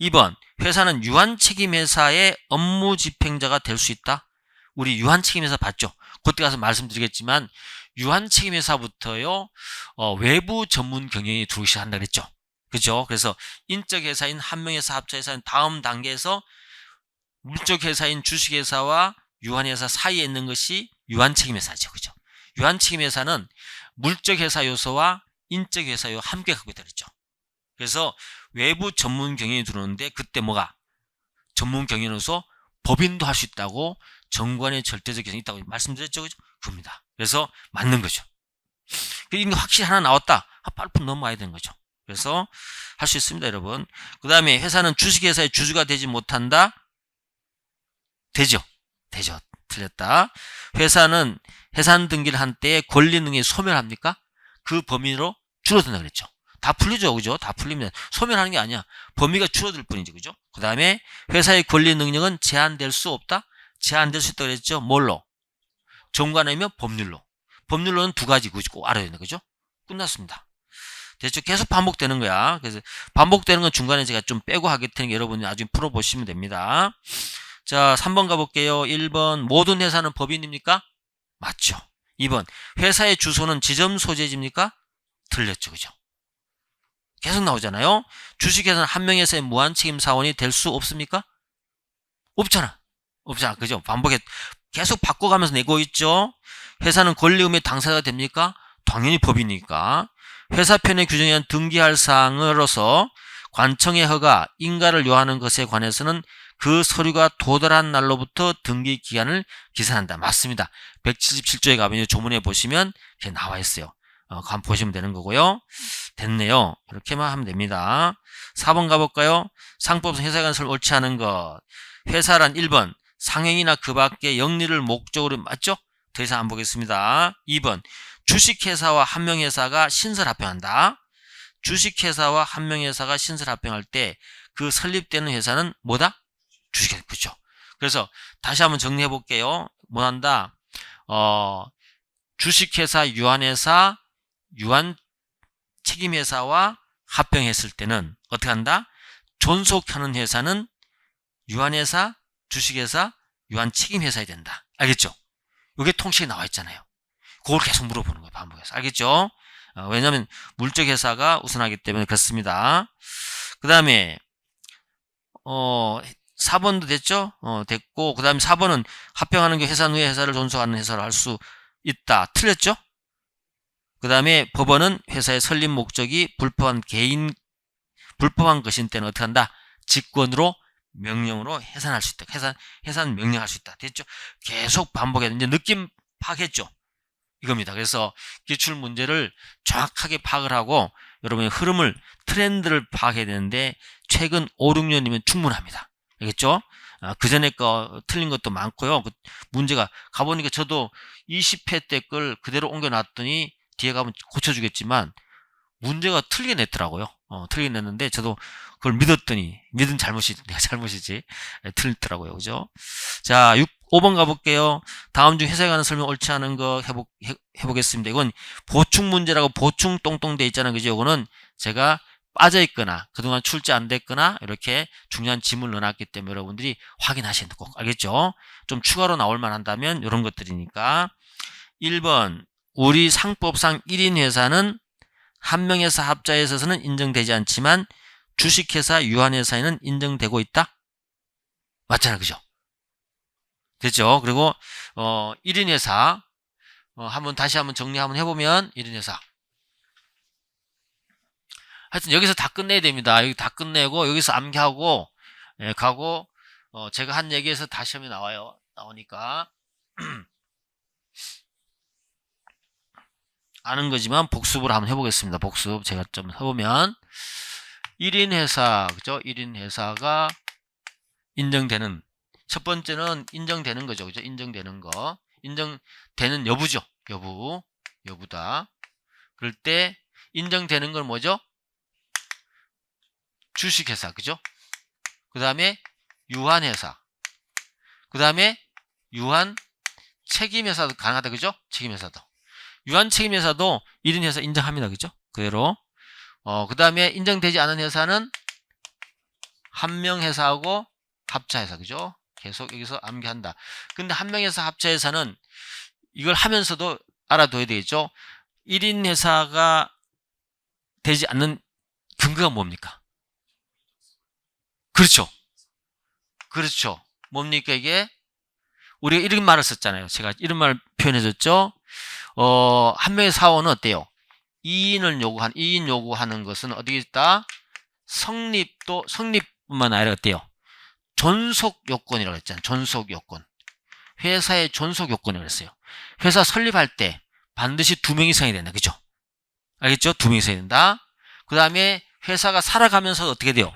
2번. 회사는 유한책임회사의 업무 집행자가 될 수 있다. 우리 유한책임회사 봤죠? 그때 가서 말씀드리겠지만 유한책임회사부터요 외부 전문 경영이 들어오기 시작한다 그랬죠? 그죠? 그래서 인적 회사인 한명회사 합자회사는 다음 단계에서 물적 회사인 주식회사와 유한회사 사이에 있는 것이 유한책임회사죠. 그죠? 유한책임회사는 물적 회사 요소와 인적 회사 요소 함께 갖고 있다 그랬죠. 그래서 외부 전문 경영이 들어오는데 그때 뭐가? 전문 경영으로서 법인도 할 수 있다고 정관의 절대적 개성이 있다고 말씀드렸죠. 그죠? 그겁니다. 그래서 맞는 거죠. 이게 확실히 하나 나왔다. 빨리 넘어가야 되는 거죠. 그래서 할 수 있습니다, 여러분. 그 다음에 회사는 주식회사의 주주가 되지 못한다. 되죠. 틀렸다. 회사는 해산 등기를 한 때에 권리 능력이 소멸합니까? 그 범위로 줄어든다 그랬죠. 다 풀리죠, 그죠? 다 풀리면 소멸하는 게 아니야. 범위가 줄어들 뿐이지, 그죠? 그 다음에 회사의 권리 능력은 제한될 수 없다. 제한될 수 있다 그랬죠. 뭘로? 정관이면 법률로. 법률로는 2가지 꼭 알아야 되는 거죠. 끝났습니다. 됐죠? 계속 반복되는 거야. 그래서 반복되는 건 중간에 제가 좀 빼고 하기 때문에 여러분이 나중에 풀어보시면 됩니다. 자, 3번 가볼게요. 1번 모든 회사는 법인입니까? 맞죠. 2번 회사의 주소는 지점 소재지입니까? 틀렸죠. 그죠? 계속 나오잖아요. 주식회사는 한 명회사의 무한책임 사원이 될 수 없습니까? 없잖아. 없잖아. 그죠? 반복해. 계속 바꿔가면서 내고 있죠? 회사는 권리의무의 당사자가 됩니까? 당연히 법이니까. 회사편의 규정에 의한 등기할 사항으로서 관청의 허가, 인가를 요하는 것에 관해서는 그 서류가 도달한 날로부터 등기 기간을 기산한다. 맞습니다. 177조에 가면 조문에 보시면 이렇게 나와 있어요. 한번 보시면 되는 거고요. 됐네요. 이렇게만 하면 됩니다. 4번 가볼까요? 상법상 회사에 관한 서류 옳지 않은 것. 회사란 1번 상행이나 그 밖의 영리를 목적으로 맞죠? 더 이상 안 보겠습니다. 2번 주식회사와 한명회사가 신설합병한다. 주식회사와 한명회사가 신설합병할 때 그 설립되는 회사는 뭐다? 주식회사. 그렇죠. 그래서 다시 한번 정리해 볼게요. 뭐한다? 주식회사, 유한회사, 유한책임회사와 합병했을 때는 어떻게 한다? 존속하는 회사는 유한회사, 주식회사, 유한책임회사야 된다. 알겠죠? 이게 통식에 나와 있잖아요. 그걸 계속 물어보는 거예요. 반복해서. 알겠죠? 왜냐하면 물적 회사가 우선하기 때문에 그렇습니다. 그 다음에 4번도 됐죠? 됐고 그 다음에 4번은 합병하는 게 회사 누의 회사를 존속하는 회사를 할 수 있다. 틀렸죠? 그 다음에 법원은 회사의 설립 목적이 불법한 것인 때는 어떻게 한다? 직권으로 명령으로 해산할 수 있다. 해산 명령할 수 있다. 됐죠? 계속 반복해야 이제 느낌 파악했죠? 이겁니다. 그래서 기출 문제를 정확하게 파악을 하고 여러분의 흐름을, 트렌드를 파악해야 되는데 최근 5, 6년이면 충분합니다. 알겠죠? 그 전에 거 틀린 것도 많고요. 그 문제가 가보니까 저도 20회 때 걸 그대로 옮겨놨더니 뒤에 가면 고쳐주겠지만 문제가 틀리게 냈더라고요. 틀리게 냈는데 저도 그걸 믿었더니 믿은 잘못이 내가 잘못이지 틀리더라고요. 그죠? 자, 5번 가볼게요. 다음 중 회사에 관한 설명 옳지 않은 거 해보겠습니다. 이건 보충 문제라고 보충 똥똥 돼 있잖아요. 그죠? 이거는 제가 빠져있거나 그동안 출제 안 됐거나 이렇게 중요한 지문을 넣어놨기 때문에 여러분들이 확인하셔야 돼요. 꼭 알겠죠? 좀 추가로 나올만 한다면 이런 것들이니까. 1번 우리 상법상 1인 회사는 한명회사 합자에 있어서는 인정되지 않지만 주식회사 유한회사에는 인정되고 있다? 맞잖아요. 그죠? 됐죠? 그리고 1인 회사 다시 한번 정리 한번 해보면 1인 회사 하여튼 여기서 다 끝내야 됩니다. 여기 다 끝내고 여기서 암기하고 가고 제가 한 얘기에서 다시 하면 나오니까 아는 거지만 복습을 한번 해보겠습니다. 복습 제가 좀 해보면 1인 회사 그죠? 1인 회사가 인정되는 첫 번째는 인정되는 거죠. 그죠? 인정되는 거. 인정되는 여부죠. 여부다. 그럴 때 인정되는 건 뭐죠? 주식회사. 그죠? 그 다음에 유한회사. 그 다음에 유한책임회사도 가능하다. 그죠? 책임회사도. 유한책임회사도 1인 회사 인정합니다. 그죠? 그대로. 그 다음에 인정되지 않은 회사는 한명회사하고 합자회사. 그죠? 계속 여기서 암기한다. 근데 한명회사 합자회사는 이걸 하면서도 알아둬야 되겠죠? 1인 회사가 되지 않는 근거가 뭡니까? 그렇죠. 그렇죠. 뭡니까 이게? 우리가 이런 말을 썼잖아요. 제가 이런 말을 표현해줬죠? 한 명의 사원은 어때요? 2인 요구하는 것은 어디 있다? 성립뿐만 아니라 어때요? 존속 요건이라고 했잖아요. 존속 요건. 회사의 존속 요건이라고 했어요. 회사 설립할 때 반드시 2명 이상이 된다. 그죠? 알겠죠? 2명 이상이 된다. 그 다음에 회사가 살아가면서 어떻게 돼요?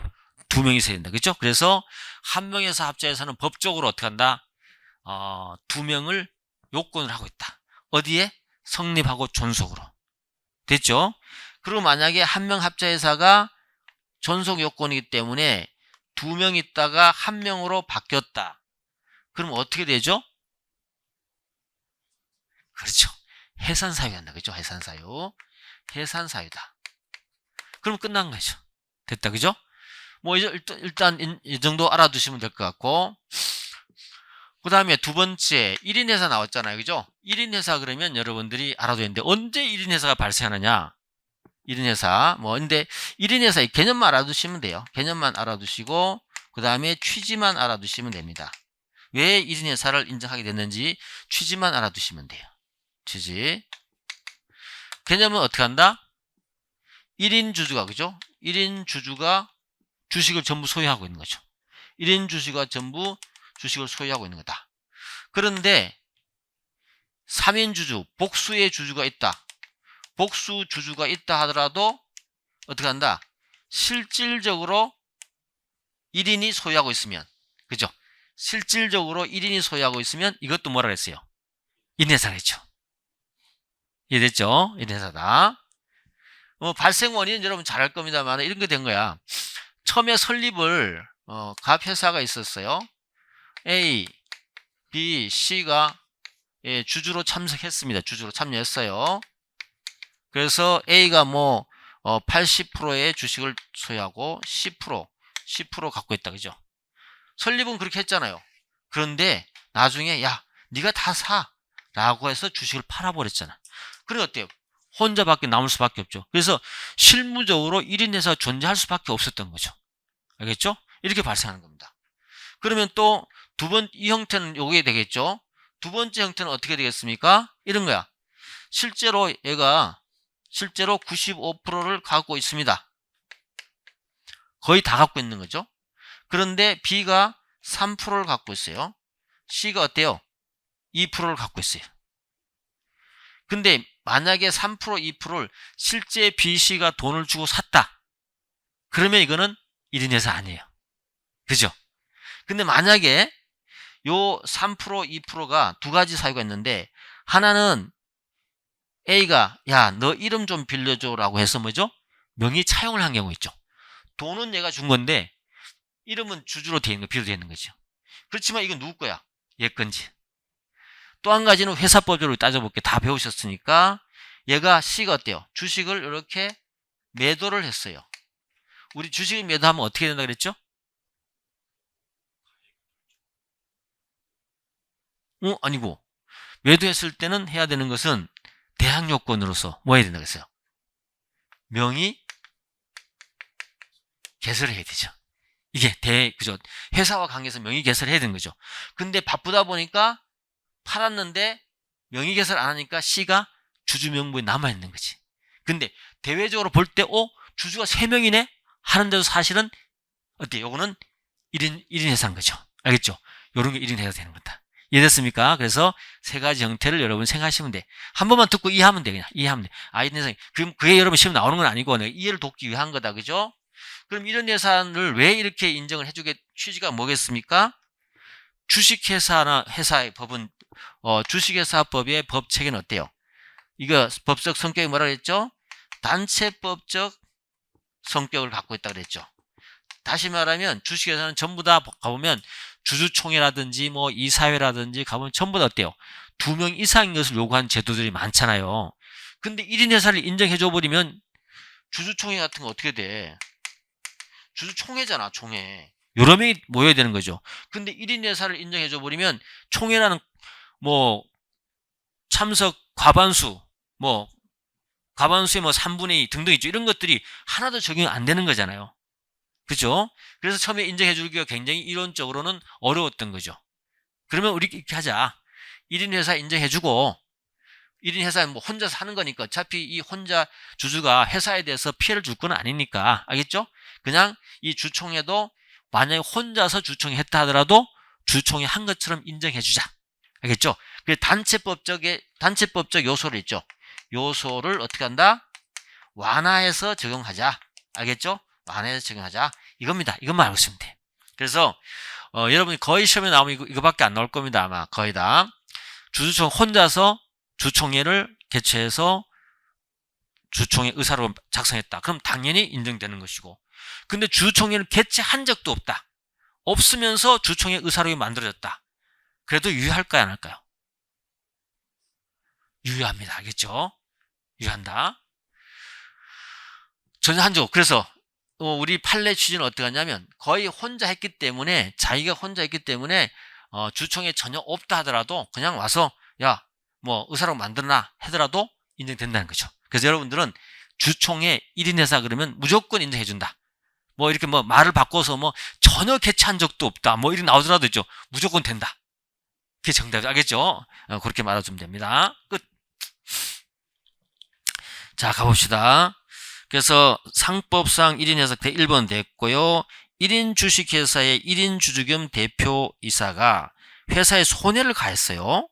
2명 이상이 된다. 그죠? 그래서 한 명에서 합자에서는 법적으로 어떻게 한다? 2명을 요건을 하고 있다. 어디에? 성립하고 존속으로. 됐죠? 그리고 만약에 한 명 합자회사가 존속 요건이기 때문에 2명 있다가 1명으로 바뀌었다. 그럼 어떻게 되죠? 그렇죠. 해산사유 한다. 그죠? 해산사유다. 그럼 끝난 거죠. 됐다. 그죠? 뭐, 일단 이 정도 알아두시면 될 것 같고. 그 다음에 두 번째, 1인 회사 나왔잖아요. 그죠? 1인 회사 그러면 여러분들이 알아둬야 되는데, 언제 1인 회사가 발생하느냐? 1인 회사. 근데 1인 회사의 개념만 알아두시면 돼요. 개념만 알아두시고, 그 다음에 취지만 알아두시면 됩니다. 왜 1인 회사를 인정하게 됐는지 취지만 알아두시면 돼요. 취지. 개념은 어떻게 한다? 1인 주주가, 그죠? 1인 주주가 주식을 전부 소유하고 있는 거죠. 1인 주주가 전부 주식을 소유하고 있는 거다. 그런데 3인 주주, 복수의 주주가 있다. 복수 주주가 있다 하더라도 어떻게 한다? 실질적으로 1인이 소유하고 있으면, 그죠? 실질적으로 1인이 소유하고 있으면 이것도 뭐라 그랬어요? 1인회사가 있죠. 이해됐죠? 1인회사다. 발생 원인은 여러분 잘 알 겁니다만 이런 게 된 거야. 처음에 설립을 각 회사가 있었어요. A, B, C가 주주로 참석했습니다. 주주로 참여했어요. 그래서 A가 80%의 주식을 소유하고 10% 갖고 있다. 그죠? 설립은 그렇게 했잖아요. 그런데 나중에 야, 네가 다 사. 라고 해서 주식을 팔아버렸잖아. 그럼 어때요? 혼자밖에 남을 수밖에 없죠. 그래서 실무적으로 1인 회사가 존재할 수밖에 없었던 거죠. 알겠죠? 이렇게 발생하는 겁니다. 그러면 또 이 형태는 요게 되겠죠? 두 번째 형태는 어떻게 되겠습니까? 이런 거야. 실제로 얘가 95%를 갖고 있습니다. 거의 다 갖고 있는 거죠. 그런데 B가 3%를 갖고 있어요. C가 어때요? 2%를 갖고 있어요. 근데 만약에 3%, 2%를 실제 B, C가 돈을 주고 샀다. 그러면 이거는 1인 회사 아니에요. 그죠? 근데 만약에 요 3%, 2%가 두 가지 사유가 있는데 하나는 A가 야, 너 이름 좀 빌려줘라고 해서 뭐죠? 명의 차용을 한 경우 있죠. 돈은 얘가 준 건데 이름은 주주로 되어 있는 거, 비로 되어 있는 거죠. 그렇지만 이건 누구 거야? 얘 건지. 또 한 가지는 회사법적으로 따져볼게. 다 배우셨으니까 얘가 C가 어때요? 주식을 이렇게 매도를 했어요. 우리 주식을 매도하면 어떻게 된다 그랬죠? 아니고 매도했을 때는 해야 되는 것은 대항 요건으로서 뭐 해야 된다 그랬어요? 명의 개설을 해야 되죠. 이게 그죠? 회사와 관계에서 명의 개설을 해야 되는 거죠. 근데 바쁘다 보니까 팔았는데 명의 개설 안 하니까 C가 주주 명부에 남아있는 거지. 근데 대외적으로 볼 때 주주가 3명이네? 하는데도 사실은 어때? 요거는 1인 회사인 거죠. 알겠죠? 요런 게 1인 회사 되는 거다. 이해됐습니까? 그래서 세 가지 형태를 여러분 생각하시면 돼. 한 번만 듣고 이해하면 돼. 그냥 이해하면 돼. 1인 회사. 그럼 그게 여러분 시험 나오는 건 아니고 내가 이해를 돕기 위한 거다. 그죠? 그럼 이런 회사를 왜 이렇게 인정을 해주게 취지가 뭐겠습니까? 주식회사나 회사의 법은 주식회사법의 법 체계는 어때요? 이거 법적 성격이 뭐라 그랬죠? 단체법적 성격을 갖고 있다 그랬죠. 다시 말하면 주식회사는 전부 다 가보면 주주총회라든지 이사회라든지 가보면 전부 다 어때요? 2명 이상인 것을 요구하는 제도들이 많잖아요. 근데 1인 회사를 인정해줘 버리면 주주총회 같은 거 어떻게 돼? 주주총회잖아, 총회. 여러 명이 모여야 되는 거죠. 근데 1인 회사를 인정해줘 버리면 총회라는 참석 과반수, 과반수의 3분의 2 등등 있죠. 이런 것들이 하나도 적용이 안 되는 거잖아요. 그죠? 그래서 처음에 인정해주기가 굉장히 이론적으로는 어려웠던 거죠. 그러면 우리 이렇게 하자. 1인 회사 인정해주고 1인 회사는 혼자서 하는 거니까 어차피 이 혼자 주주가 회사에 대해서 피해를 줄 건 아니니까 알겠죠? 그냥 이 주총회도 만약에 혼자서 주총회 했다 하더라도 주총회 한 것처럼 인정해주자. 알겠죠? 그 단체법적 요소를 있죠. 요소를 어떻게 한다? 완화해서 적용하자. 알겠죠? 완화해서 적용하자. 이겁니다. 이것만 알고 있으면 돼. 그래서 여러분이 거의 시험에 나오면 이거밖에 안 나올 겁니다. 아마 거의 다. 주주총 혼자서 주총회를 개최해서 주총회 의사로 작성했다. 그럼 당연히 인정되는 것이고. 근데 주총회를 개최한 적도 없다. 없으면서 주총회 의사록이 만들어졌다. 그래도 유효할까요? 안 할까요? 유효합니다. 알겠죠? 유효한다. 전혀 한 적. 그래서 우리 판례 취지는 어떻게 하냐면 거의 혼자 했기 때문에 자기가 혼자 했기 때문에 주총회 전혀 없다 하더라도 그냥 와서 야 의사록 만들어놔 하더라도 인정된다는 거죠. 그래서 여러분들은 주총회 1인 회사 그러면 무조건 인정해준다. 뭐 이렇게 뭐 말을 바꿔서 뭐 전혀 개최한 적도 없다. 뭐 이렇게 나오더라도 있죠. 무조건 된다. 그게 정답이 알겠죠? 그렇게 말해주면 됩니다. 끝. 자, 가봅시다. 그래서 상법상 1인 해석대 1번 됐고요. 1인 주식회사의 1인 주주 겸 대표이사가 회사에 손해를 가했어요.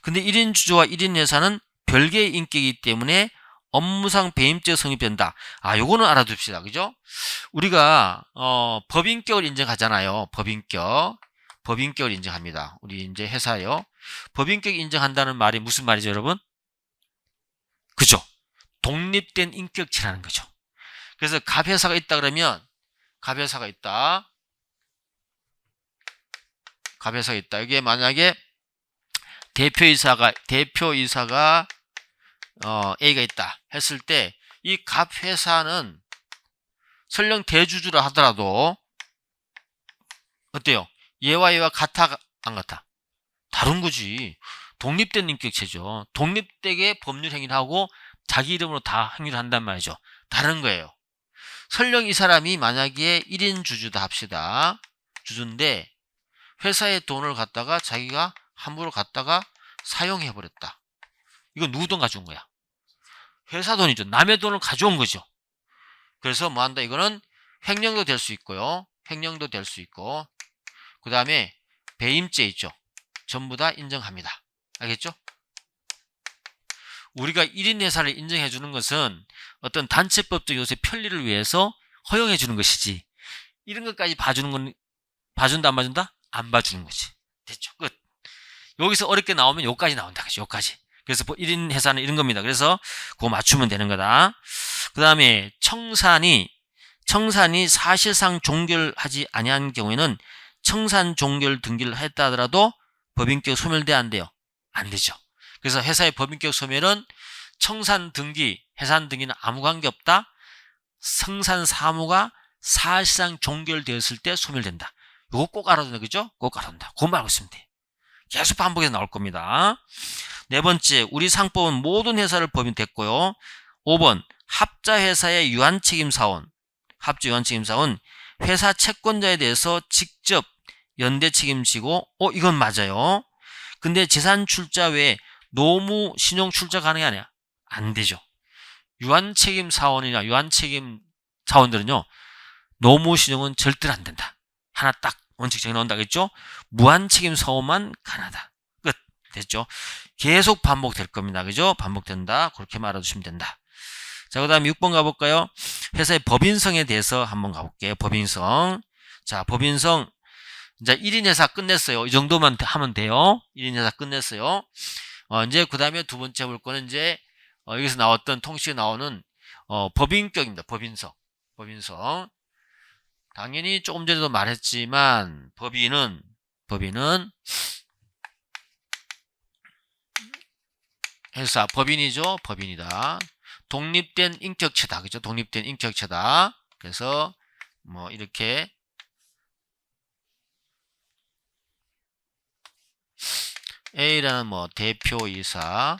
근데 1인 주주와 1인 회사는 별개의 인격이기 때문에 업무상 배임죄 성립된다. 요거는 알아둡시다. 그죠? 우리가 법인격을 인정하잖아요. 법인격을 인정합니다. 우리 이제 회사요. 법인격 인정한다는 말이 무슨 말이죠, 여러분? 그죠? 독립된 인격체라는 거죠. 그래서 갑회사가 있다 그러면 갑회사가 있다. 이게 만약에 대표이사가 A가 있다 했을 때 이 갑회사는 설령 대주주라 하더라도 어때요? 얘와 얘와 같아 안 같아? 다른 거지. 독립된 인격체죠. 독립되게 법률 행위를 하고 자기 이름으로 다 행위를 한단 말이죠. 다른 거예요. 설령 이 사람이 만약에 1인 주주다 합시다. 주주인데 회사의 돈을 갖다가 자기가 함부로 갖다가 사용해버렸다. 이건 누구 돈 가져온 거야? 회사 돈이죠. 남의 돈을 가져온 거죠. 그래서 뭐 한다? 이거는 횡령도 될 수 있고요. 횡령도 될 수 있고 그 다음에 배임죄 있죠. 전부 다 인정합니다. 알겠죠? 우리가 1인 회사를 인정해 주는 것은 어떤 단체법적 요새 편리를 위해서 허용해 주는 것이지 이런 것까지 봐주는 건 봐준다 안 봐준다? 안 봐주는 거지. 됐죠? 끝. 여기서 어렵게 나오면 요까지 나온다. 그죠? 요까지. 그래서 1인 회사는 이런 겁니다. 그래서 그거 맞추면 되는 거다. 그 다음에 청산이 사실상 종결하지 아니한 경우에는 청산 종결 등기를 했다 하더라도 법인격 소멸돼 안 돼요? 안 되죠. 그래서 회사의 법인격 소멸은 청산 등기, 해산 등기는 아무 관계 없다. 생산 사무가 사실상 종결되었을 때 소멸된다. 이거 꼭 알아둔다. 그죠? 꼭 알아둔다. 그것만 알고 있으면 돼. 계속 반복해서 나올 겁니다. 네 번째, 우리 상법은 모든 회사를 법인 됐고요. 5번, 합자회사의 유한책임사원. 합자 유한책임사원, 회사 채권자에 대해서 직접 연대 책임지고, 이건 맞아요. 근데 재산 출자 외에 노무, 신용 출자 가능이 아니야? 안 되죠. 유한책임사원이나 유한책임사원들은요, 노무, 신용은 절대로 안 된다. 하나 딱 원칙 정해 나온다겠죠? 무한책임사원만 가능하다. 끝. 됐죠? 계속 반복될 겁니다. 그죠? 반복된다. 그렇게 말해주시면 된다. 자, 그 다음에 6번 가볼까요? 회사의 법인성에 대해서 한번 가볼게요. 법인성. 자, 법인성. 이제 1인 회사 끝냈어요. 이 정도만 하면 돼요. 1인 회사 끝냈어요. 이제 그 다음에 두 번째 볼 거는 이제, 여기서 나왔던 통식에 나오는, 법인격입니다. 법인성. 당연히 조금 전에도 말했지만, 법인은 회사, 법인이죠. 법인이다. 독립된 인격체다. 그죠? 독립된 인격체다. 그래서, 뭐, 이렇게, A라는 뭐, 대표이사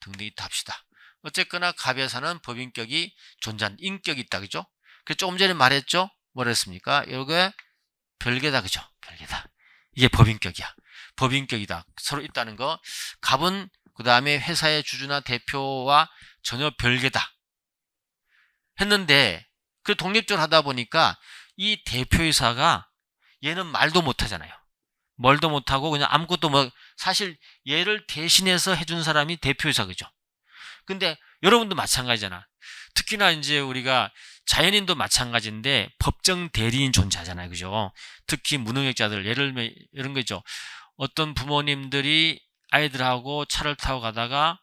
등등이 합시다. 어쨌거나, 갑회사는 법인격이 존재한 인격이 있다. 그죠? 그 조금 전에 말했죠? 뭐라 했습니까? 이게 별개다. 그죠? 별개다. 이게 법인격이야. 법인격이다. 서로 있다는 거. 갑은 그 다음에 회사의 주주나 대표와 전혀 별개다. 했는데 그 독립적으로 하다 보니까 이 대표이사가 얘는 말도 못하잖아요. 말도 못하고 그냥 아무것도 뭐 사실 얘를 대신해서 해준 사람이 대표이사 그죠? 근데 여러분도 마찬가지잖아. 특히나 이제 우리가 자연인도 마찬가지인데 법정 대리인 존재하잖아요. 그죠? 특히 무능력자들 예를 들면 이런 거죠. 어떤 부모님들이 아이들하고 차를 타고 가다가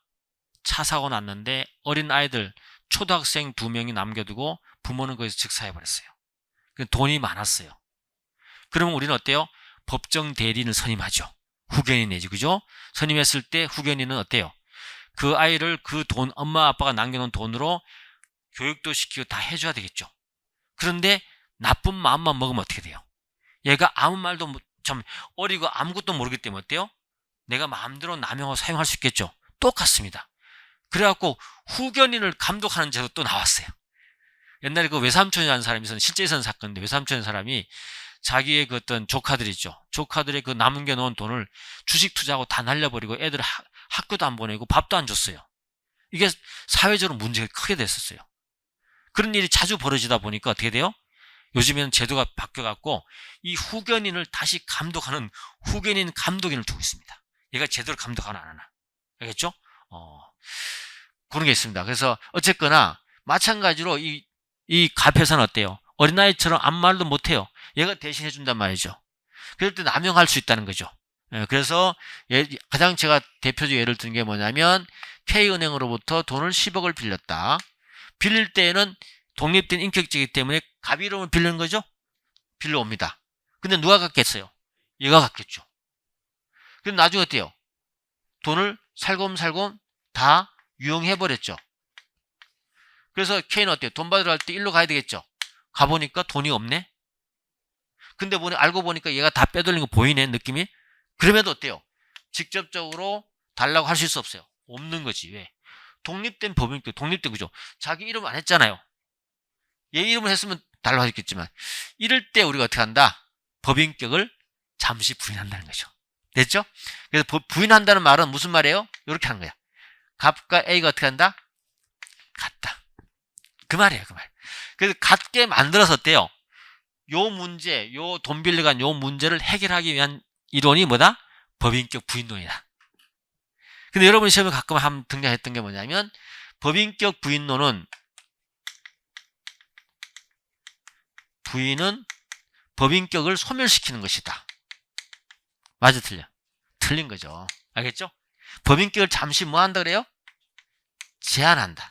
차 사고 났는데 어린 아이들 초등학생 2명이 남겨두고 부모는 거기서 즉사해버렸어요. 돈이 많았어요. 그러면 우리는 어때요? 법정 대리인을 선임하죠. 후견인 내지 그죠? 선임했을 때 후견인은 어때요? 그 아이를 그 돈 엄마 아빠가 남겨놓은 돈으로 교육도 시키고 다 해줘야 되겠죠. 그런데 나쁜 마음만 먹으면 어떻게 돼요? 얘가 아무 말도 참 어리고 아무것도 모르기 때문에 어때요? 내가 마음대로 남용하고 사용할 수 있겠죠. 똑같습니다. 그래갖고 후견인을 감독하는 제도 또 나왔어요. 옛날에 그 외삼촌이라는 사람이 있었는데, 실제 있었는 사건인데, 외삼촌이라는 사람이 자기의 그 어떤 조카들 있죠. 조카들의 그 남겨놓은 돈을 주식 투자하고 다 날려버리고 애들 학교도 안 보내고 밥도 안 줬어요. 이게 사회적으로 문제가 크게 됐었어요. 그런 일이 자주 벌어지다 보니까 어떻게 돼요? 요즘에는 제도가 바뀌어갖고 이 후견인을 다시 감독하는 후견인 감독인을 두고 있습니다. 얘가 제대로 감독 안 하나. 알겠죠? 그런 게 있습니다. 그래서 어쨌거나 마찬가지로 이 갑회사는 어때요? 어린아이처럼 아무 말도 못해요. 얘가 대신 해준단 말이죠. 그럴 때 남용할 수 있다는 거죠. 그래서 가장 제가 대표적 예를 든 게 뭐냐면 K은행으로부터 돈을 10억을 빌렸다. 빌릴 때에는 독립된 인격자이기 때문에 갑 이름을 빌리는 거죠. 빌려옵니다. 근데 누가 갖겠어요? 얘가 갖겠죠. 근데 나중에 어때요? 돈을 살곰살곰 다 유용해버렸죠. 그래서 K는 어때요? 돈 받으러 갈 때 일로 가야 되겠죠. 가보니까 돈이 없네. 근데 알고 보니까 얘가 다 빼돌린 거 보이네, 느낌이. 그럼에도 어때요? 직접적으로 달라고 할 수 없어요. 없는 거지. 왜? 독립된 법인격, 독립된 그죠? 자기 이름 안 했잖아요. 얘 이름을 했으면 달라고 하겠지만, 이럴 때 우리가 어떻게 한다? 법인격을 잠시 부인한다는 거죠. 됐죠? 그래서 부인한다는 말은 무슨 말이에요? 이렇게 하는 거야. 갑과 A가 어떻게 한다? 같다. 그 말이에요, 그 말. 그래서 같게 만들어서 어때요? 요 문제, 요 돈 빌려간 요 문제를 해결하기 위한 이론이 뭐다? 법인격 부인론이다. 근데 여러분 시험에 가끔 등장했던 게 뭐냐면, 법인격 부인론은 부인은 법인격을 소멸시키는 것이다. 맞아, 틀려? 틀린 거죠. 알겠죠? 법인격을 잠시 뭐 한다 그래요? 제한한다.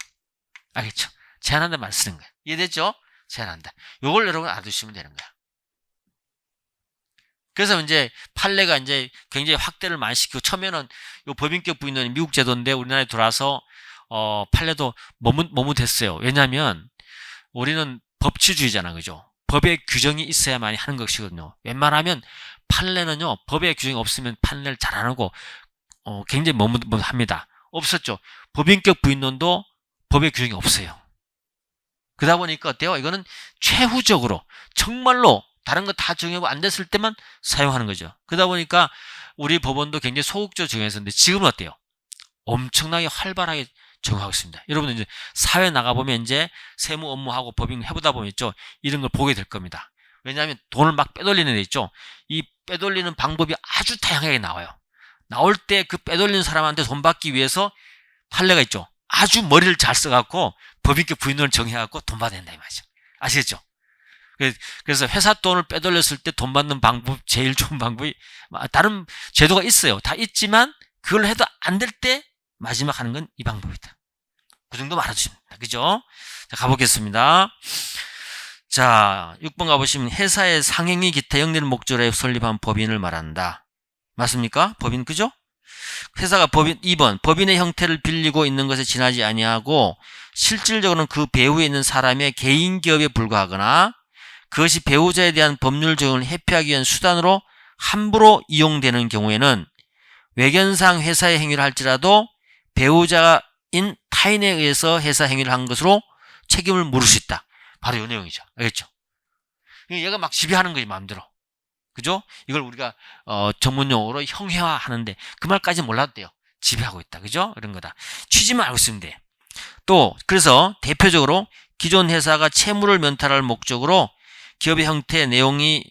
알겠죠? 제한한다 말 쓰는 거야. 이해됐죠? 제한한다. 요걸 여러분 알아두시면 되는 거야. 그래서 이제 판례가 이제 굉장히 확대를 많이 시키고, 처음에는 요 법인격 부인론이 미국 제도인데 우리나라에 들어와서 판례도 머뭇했어요. 왜냐하면 우리는 법치주의잖아, 그죠? 법의 규정이 있어야만이 하는 것이거든요. 웬만하면 판례는요, 법의 규정이 없으면 판례를 잘 안 하고 굉장히 머뭇합니다. 없었죠. 법인격 부인론도 법의 규정이 없어요. 그러다 보니까 어때요? 이거는 최후적으로 정말로 다른 거 다 정하고 안 됐을 때만 사용하는 거죠. 그러다 보니까 우리 법원도 굉장히 소극적으로 정했었는데, 지금은 어때요? 엄청나게 활발하게 정하고 있습니다. 여러분들 이제 사회 나가보면 이제 세무 업무하고 법인 해보다 보면 있죠. 이런 걸 보게 될 겁니다. 왜냐하면 돈을 막 빼돌리는 데 있죠. 이 빼돌리는 방법이 아주 다양하게 나와요. 나올 때 그 빼돌리는 사람한테 돈 받기 위해서 판례가 있죠. 아주 머리를 잘 써갖고 법인격 부인론을 정해갖고 돈 받아야 된다 이 말이죠. 아시겠죠? 그래서 회사 돈을 빼돌렸을 때 돈 받는 방법, 제일 좋은 방법이, 다른 제도가 있어요. 다 있지만 그걸 해도 안 될 때 마지막 하는 건 이 방법이다. 그 정도 말아주시면 됩니다. 그죠? 자, 가보겠습니다. 자, 6번 가보시면 회사의 상행위 기타 영리를 목적으로 설립한 법인을 말한다. 맞습니까? 법인, 그죠? 회사가 2번 법인의 형태를 빌리고 있는 것에 지나지 아니하고 실질적으로는 그 배후에 있는 사람의 개인 기업에 불과하거나 그것이 배우자에 대한 법률 적용을 회피하기 위한 수단으로 함부로 이용되는 경우에는 외견상 회사의 행위를 할지라도 배우자인 타인에 의해서 회사 행위를 한 것으로 책임을 물을 수 있다. 바로 이 내용이죠. 알겠죠? 얘가 막 지배하는 거지, 마음대로. 그죠? 이걸 우리가 전문용어로 형해화 하는데 그 말까지 몰랐대요. 지배하고 있다. 그죠? 이런 거다. 취지만 알고 있으면 돼. 또 그래서 대표적으로 기존 회사가 채무를 면탈할 목적으로 기업의 형태 내용이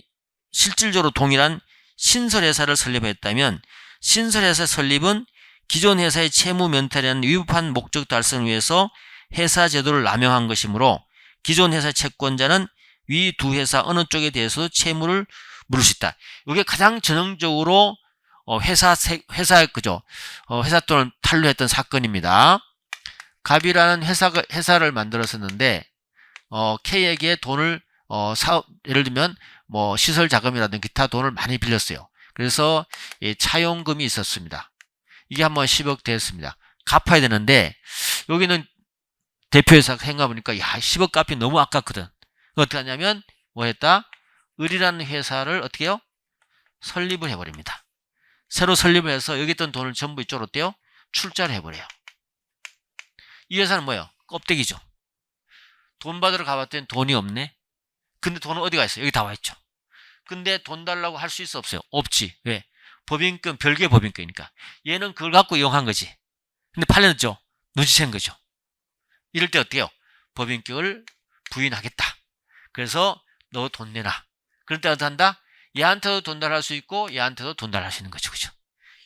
실질적으로 동일한 신설회사를 설립했다면 신설회사 설립은 기존 회사의 채무 면탈이라는 위법한 목적 달성을 위해서 회사 제도를 남용한 것이므로 기존 회사 채권자는 위 두 회사 어느 쪽에 대해서도 채무를 물을 수 있다. 이게 가장 전형적으로 회사 돈을 탈루했던 사건입니다. 갑이라는 회사를 만들었었는데 K에게 돈을 예를 들면 뭐 시설 자금이라든지 기타 돈을 많이 빌렸어요. 그래서 차용금이 있었습니다. 이게 한번 10억 됐습니다. 갚아야 되는데 여기는 대표회사가 생각해보니까 10억 갚이 너무 아깝거든. 어떻게 하냐면 뭐 했다? 을이라는 회사를 어떻게 해요? 설립을 해버립니다. 새로 설립을 해서 여기 있던 돈을 전부 이쪽으로 어때요? 출자를 해버려요. 이 회사는 뭐예요? 껍데기죠. 돈 받으러 가봤더니 돈이 없네. 근데 돈은 어디가 있어? 여기 다 와 있죠. 근데 돈 달라고 할 수 있어 없어요? 없지. 왜? 법인권, 별개의 법인권이니까. 얘는 그걸 갖고 이용한 거지. 근데 팔렸죠. 눈치챈 거죠. 이럴 때 어때요? 법인격을 부인하겠다. 그래서 너 돈 내놔. 그럴 때 어떻게 한다? 얘한테도 돈 달할 수 있고 얘한테도 돈 달할 수 있는 거죠. 그죠?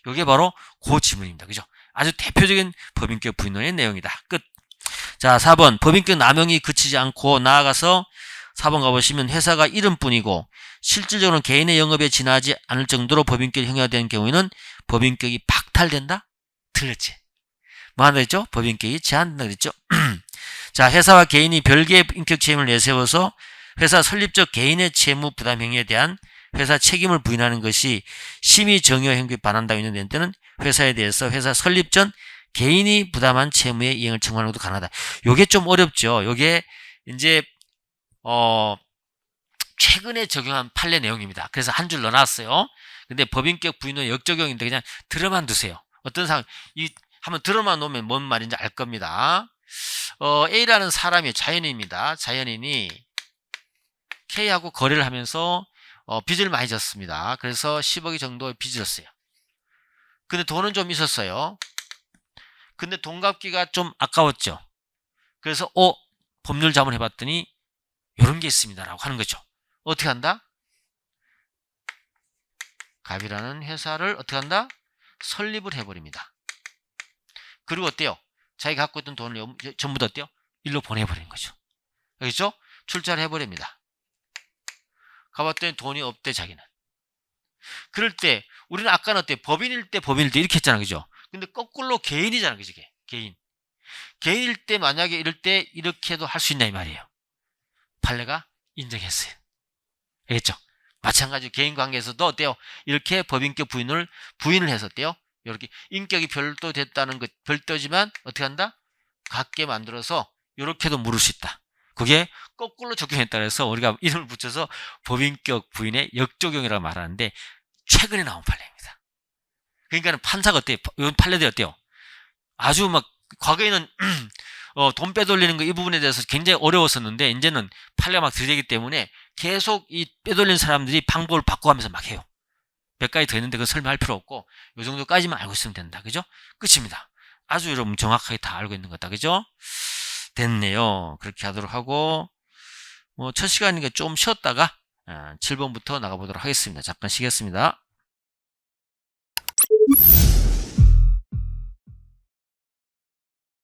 이게 바로 그 지문입니다. 그죠? 아주 대표적인 법인격 부인론의 내용이다. 끝. 자, 4번. 법인격 남용이 그치지 않고 나아가서 4번 가보시면 회사가 이름뿐이고 실질적으로는 개인의 영업에 지나지 않을 정도로 법인격이 형용화되는 경우에는 법인격이 박탈된다? 틀렸지. 뭐 한다 했죠? 법인격이 제한된다 그랬죠? 자, 회사와 개인이 별개의 인격 책임을 내세워서 회사 설립적 개인의 채무 부담 행위에 대한 회사 책임을 부인하는 것이 심의 정의와 형법에 반한다고 인정되는 때는 회사에 대해서 회사 설립 전 개인이 부담한 채무의 이행을 청구하는 것도 가능하다. 요게 좀 어렵죠. 요게 이제 최근에 적용한 판례 내용입니다. 그래서 한 줄 넣어놨어요. 근데 법인격 부인은 역적용인데 그냥 들어만 두세요. 어떤 상황, 한번 들어만 놓으면 뭔 말인지 알 겁니다. A라는 사람이 자연인입니다. 자연인이 K하고 거래를 하면서 빚을 많이 졌습니다. 그래서 10억이 정도의 빚을 졌어요. 근데 돈은 좀 있었어요. 근데 돈 갚기가 좀 아까웠죠. 그래서 법률 자문 해봤더니 이런 게 있습니다 라고 하는 거죠. 어떻게 한다? 갑이라는 회사를 어떻게 한다? 설립을 해버립니다. 그리고 어때요? 자기가 갖고 있던 돈을 전부 다 어때요? 일로 보내버리는 거죠. 알겠죠? 출자를 해버립니다. 가봤더니 돈이 없대 자기는. 그럴 때 우리는 아까는 어때? 법인일 때 이렇게 했잖아. 그죠? 근데 거꾸로 개인이잖아. 그죠? 개인. 개인일 때 만약에 이럴 때 이렇게도 할 수 있나 이 말이에요. 판례가 인정했어요. 알겠죠? 마찬가지로 개인 관계에서도 어때요? 이렇게 법인격 부인을 해서 어때요? 이렇게 인격이 별도 됐다는 것, 별도지만 어떻게 한다? 같게 만들어서 이렇게도 물을 수 있다. 그게 거꾸로 적용했다 그래서 우리가 이름을 붙여서 법인격 부인의 역적용이라고 말하는데 최근에 나온 판례입니다. 그러니까 판사가 어때요? 이런 판례들이 어때요? 아주 막 과거에는 돈 빼돌리는 거 이 부분에 대해서 굉장히 어려웠었는데 이제는 판례가 막 들이대기 때문에 계속 이 빼돌리는 사람들이 방법을 바꿔가면서 막 해요. 몇 가지 더 있는데 그건 설명할 필요 없고 이 정도까지만 알고 있으면 된다. 그죠? 끝입니다. 아주 여러분 정확하게 다 알고 있는 거다. 그죠? 됐네요. 그렇게 하도록 하고 첫 시간이니까 좀 쉬었다가 7번부터 나가보도록 하겠습니다. 잠깐 쉬겠습니다.